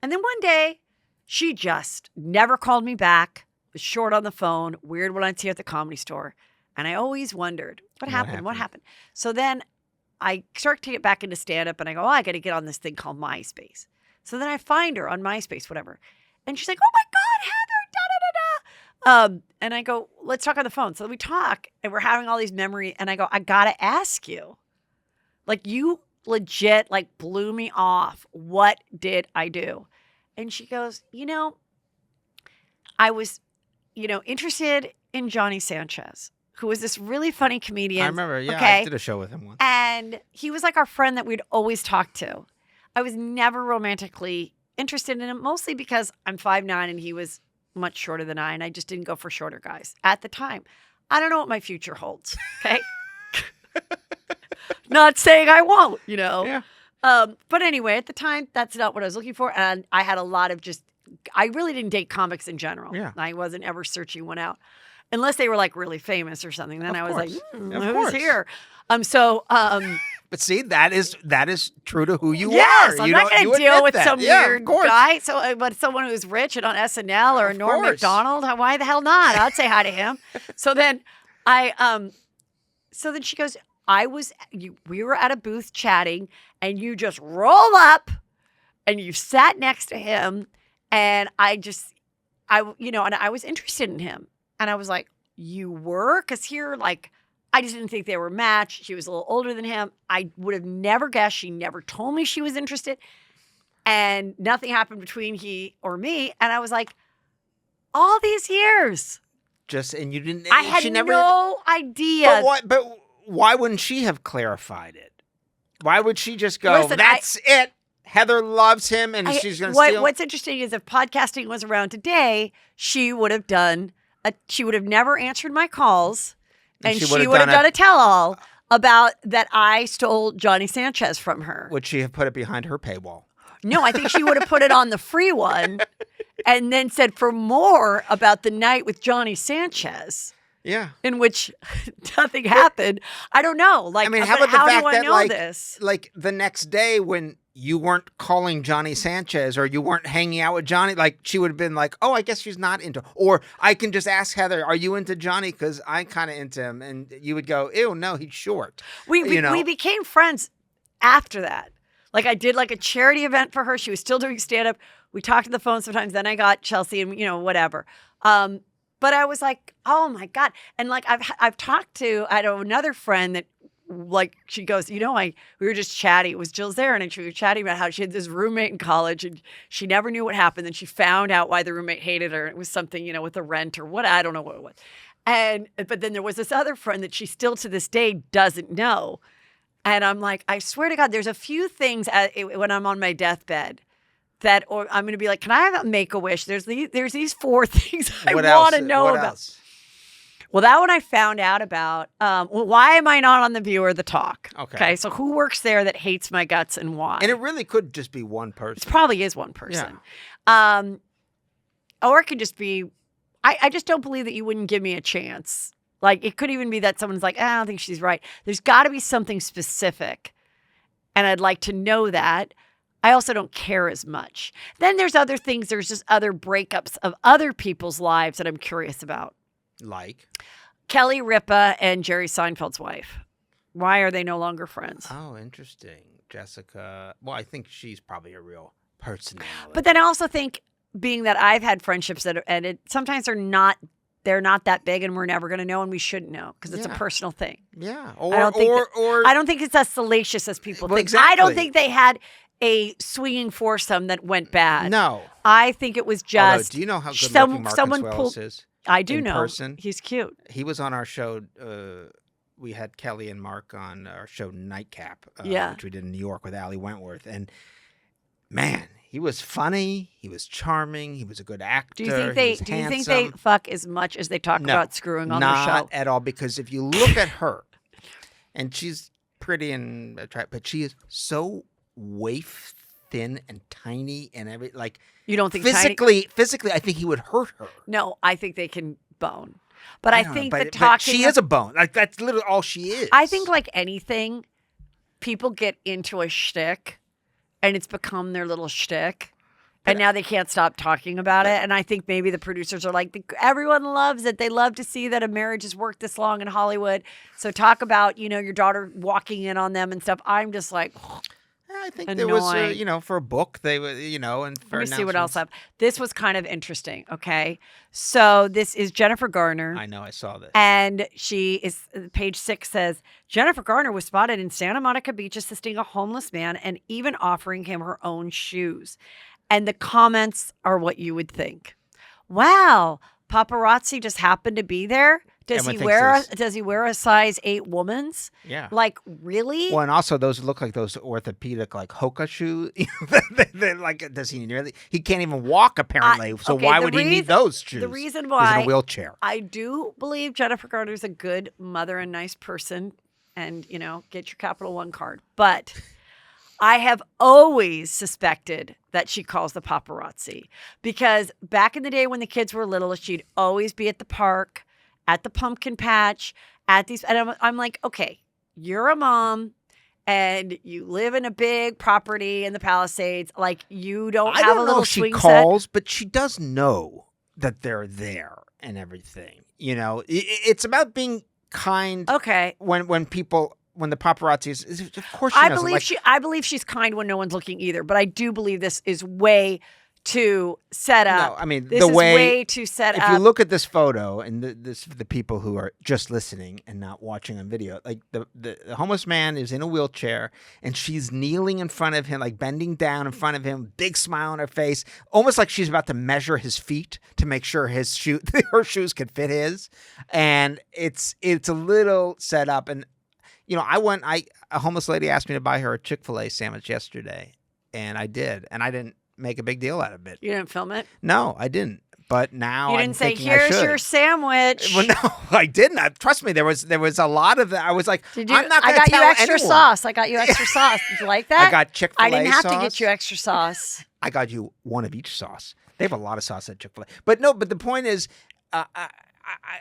And then one day she just never called me back, was short on the phone, weird when I'd see her at the Comedy Store. And I always wondered, what happened? So then I start to get back into stand-up, and I go, I got to get on this thing called MySpace. So then I find her on MySpace, whatever. And she's like, oh, my God, Heather, da-da-da-da. And I go, let's talk on the phone. So we talk, and we're having all these memories. And I go, I got to ask you. You legit, blew me off. What did I do? And she goes, I was, interested in Johnny Sanchez, who was this really funny comedian. I remember, yeah, okay? I did a show with him once. And he was our friend that we'd always talk to. I was never romantically interested in him, mostly because I'm 5'9" and he was much shorter than I, and I just didn't go for shorter guys at the time. I don't know what my future holds, okay? Not saying I won't, Yeah. But anyway, at the time, that's not what I was looking for. And I had a lot of I really didn't date comics in general. Yeah. I wasn't ever searching one out. Unless they were really famous or something. Then I was who's here? But see, that is true to who you are. Yes, I'm not going to deal with some yeah, weird guy. But someone who's rich and on SNL or Norm Macdonald, why the hell not? I'd say hi to him. So then so then she goes, we were at a booth chatting, and you just roll up, and you sat next to him, and I was interested in him. And I was like, you were? Because here, I just didn't think they were matched. She was a little older than him. I would have never guessed. She never told me she was interested. And nothing happened between he or me. And I was like, all these years. And you didn't. I had no idea. But why wouldn't she have clarified it? Why would she just go, Listen, that's it? Heather loves him, and she's going to steal. What's interesting is if podcasting was around today, she would have done she would have never answered my calls, and she she would have done a tell-all about that I stole Johnny Sanchez from her. Would she have put it behind her paywall? No, I think she would have put it on the free one and then said for more about the night with Johnny Sanchez. Yeah. In which nothing happened. I don't know. Like, I mean, how about the fact that this? Like the next day when you weren't calling Johnny Sanchez or you weren't hanging out with Johnny, like she would have been like, oh, I guess she's not into, or I can just ask Heather, are you into Johnny? Because I'm kind of into him. And you would go, ew, no, he's short. We became friends after that. Like I did like a charity event for her. She was still doing stand-up. We talked on the phone sometimes. Then I got Chelsea and, whatever. But I was like, oh my God. And like, I've talked to, I know another friend that like, she goes, we were just chatting. It was Jill Zarin, and we were chatting about how she had this roommate in college and she never knew what happened. Then she found out why the roommate hated her. It was something, with the rent or what, I don't know what it was. But then there was this other friend that she still to this day doesn't know. And I'm like, I swear to God, there's a few things when I'm on my deathbed that, or I'm going to be like, can I have a Make-A-Wish? There's these 4 things I want to know about. Else? Well, that one I found out about. Why am I not on The View or The Talk? Okay. So who works there that hates my guts and why? And it really could just be one person. It probably is one person. Yeah. Or it could just be, I just don't believe that you wouldn't give me a chance. Like, it could even be that someone's like, I don't think she's right. There's got to be something specific. And I'd like to know that. I also don't care as much. Then there's other things. There's just other breakups of other people's lives that I'm curious about. Like? Kelly Ripa and Jerry Seinfeld's wife. Why are they no longer friends? Oh, interesting. Jessica. Well, I think she's probably a real personality. But then I also think, being that I've had friendships that have ended, sometimes they're not that big and we're never going to know and we shouldn't know because it's a personal thing. Yeah. I don't think it's as salacious as people think. Exactly. I don't think they had a swinging foursome that went bad. No. I think it was just. Although, do you know how good looking Mark Consuelos is? I do know. Person? He's cute. He was on our show. We had Kelly and Mark on our show Nightcap, which we did in New York with Ali Wentworth. And man, he was funny. He was charming. He was a good actor. Do you think they fuck as much as they talk about screwing on their show? Not at all. Because if you look at her, and she's pretty and attractive, but she is so waif thin and tiny and you don't think physically, I think he would hurt her. No, I think they can bone. But I think but she is a bone. Like that's literally all she is. I think like anything, people get into a shtick and it's become their little shtick. And now they can't stop talking about it. And I think maybe the producers are like, everyone loves it. They love to see that a marriage has worked this long in Hollywood. So talk about, your daughter walking in on them and stuff. I'm just like, I think annoying. There was, for a book, they were, and for Let me see what else I have. This was kind of interesting, okay? So this is Jennifer Garner. I know, I saw this. And she is, page 6 says, Jennifer Garner was spotted in Santa Monica Beach assisting a homeless man and even offering him her own shoes. And the comments are what you would think. Wow, paparazzi just happened to be there? Does he wear a size 8 woman's? Yeah. Like, really? Well, and also those look like those orthopedic like Hoka shoes. They're like, does he really? He can't even walk apparently. So why would he need those shoes? The reason why he's in a wheelchair. I do believe Jennifer Garner's a good mother and nice person, and get your Capital One card. But I have always suspected that she calls the paparazzi because back in the day when the kids were little, she'd always be at the park, at the pumpkin patch, and I'm like, okay, you're a mom and you live in a big property in the Palisades. Like, you don't have a little swing set. I don't know if she calls, but she does know that they're there and everything. It's about being kind. Okay. When the paparazzi is of course she knows. I believe she's kind when no one's looking either, but I do believe this is way to set up. No, I mean, this is way to set up. If you look at this photo, and the people who are just listening and not watching on video, like the homeless man is in a wheelchair, and she's kneeling in front of him, like bending down in front of him, big smile on her face, almost like she's about to measure his feet to make sure her shoes could fit his, and it's a little set up. And a homeless lady asked me to buy her a Chick-fil-A sandwich yesterday, and I did, and I didn't make a big deal out of it. You didn't film it? No, I didn't. but now You I'm didn't say, thinking I "Here's should. your sandwich." Well, no, I didn't. Trust me, there was a lot of that. I was like, Did you? I'm not I going to got tell you extra anyone. sauce. I got you extra sauce. Did you like that? I got Chick-fil-A I didn't have to sauce. get you extra sauce. I got you one of each sauce. They have a lot of sauce at Chick-fil-A. But no, but the point is,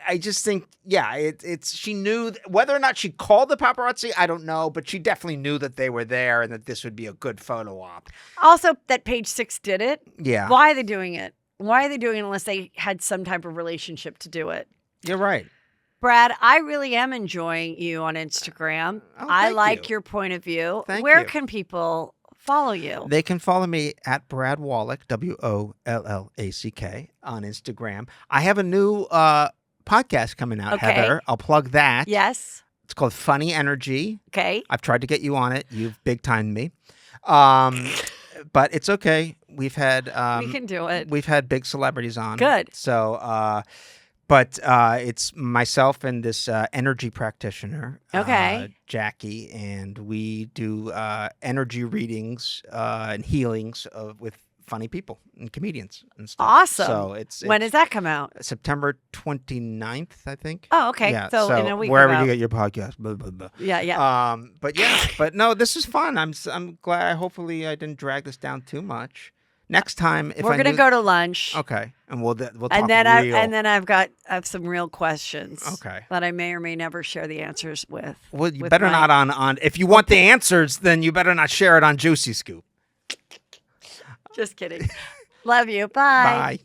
I just think, yeah, it's she knew whether or not she called the paparazzi, I don't know, but she definitely knew that they were there and that this would be a good photo op. Also, that Page Six did it. Yeah. Why are they doing it? Why are they doing it unless they had some type of relationship to do it? You're right. Brad, I really am enjoying you on Instagram. Oh, I thank like you. your point of view. Thank Where you. can people follow you? They can follow me at Brad Wallach, WOLLACK, on Instagram. I have a new podcast coming out, Okay. Heather. I'll plug that. Yes. It's called Funny Energy. Okay. I've tried to get you on it. You've big timed me. But it's okay. We've had We can do it. We've had big celebrities on. Good. So but it's myself and this energy practitioner, Okay. Jackie, and we do energy readings and healings with funny people and comedians and stuff. Awesome. So it's When does that come out? September 29th, I think. Oh, okay. Yeah. So in a week wherever about. you get your podcast. Blah, blah, blah. Yeah. But yeah, but no, this is fun. I'm glad. Hopefully, I didn't drag this down too much. Next time, if We're gonna go to lunch. Okay, and we'll talk And then real. I have some real questions. Okay. That I may or may never share the answers with. Well, you with better my- not on. If you want the answers, then you better not share it on Juicy Scoop. Just kidding. Love you. Bye. Bye.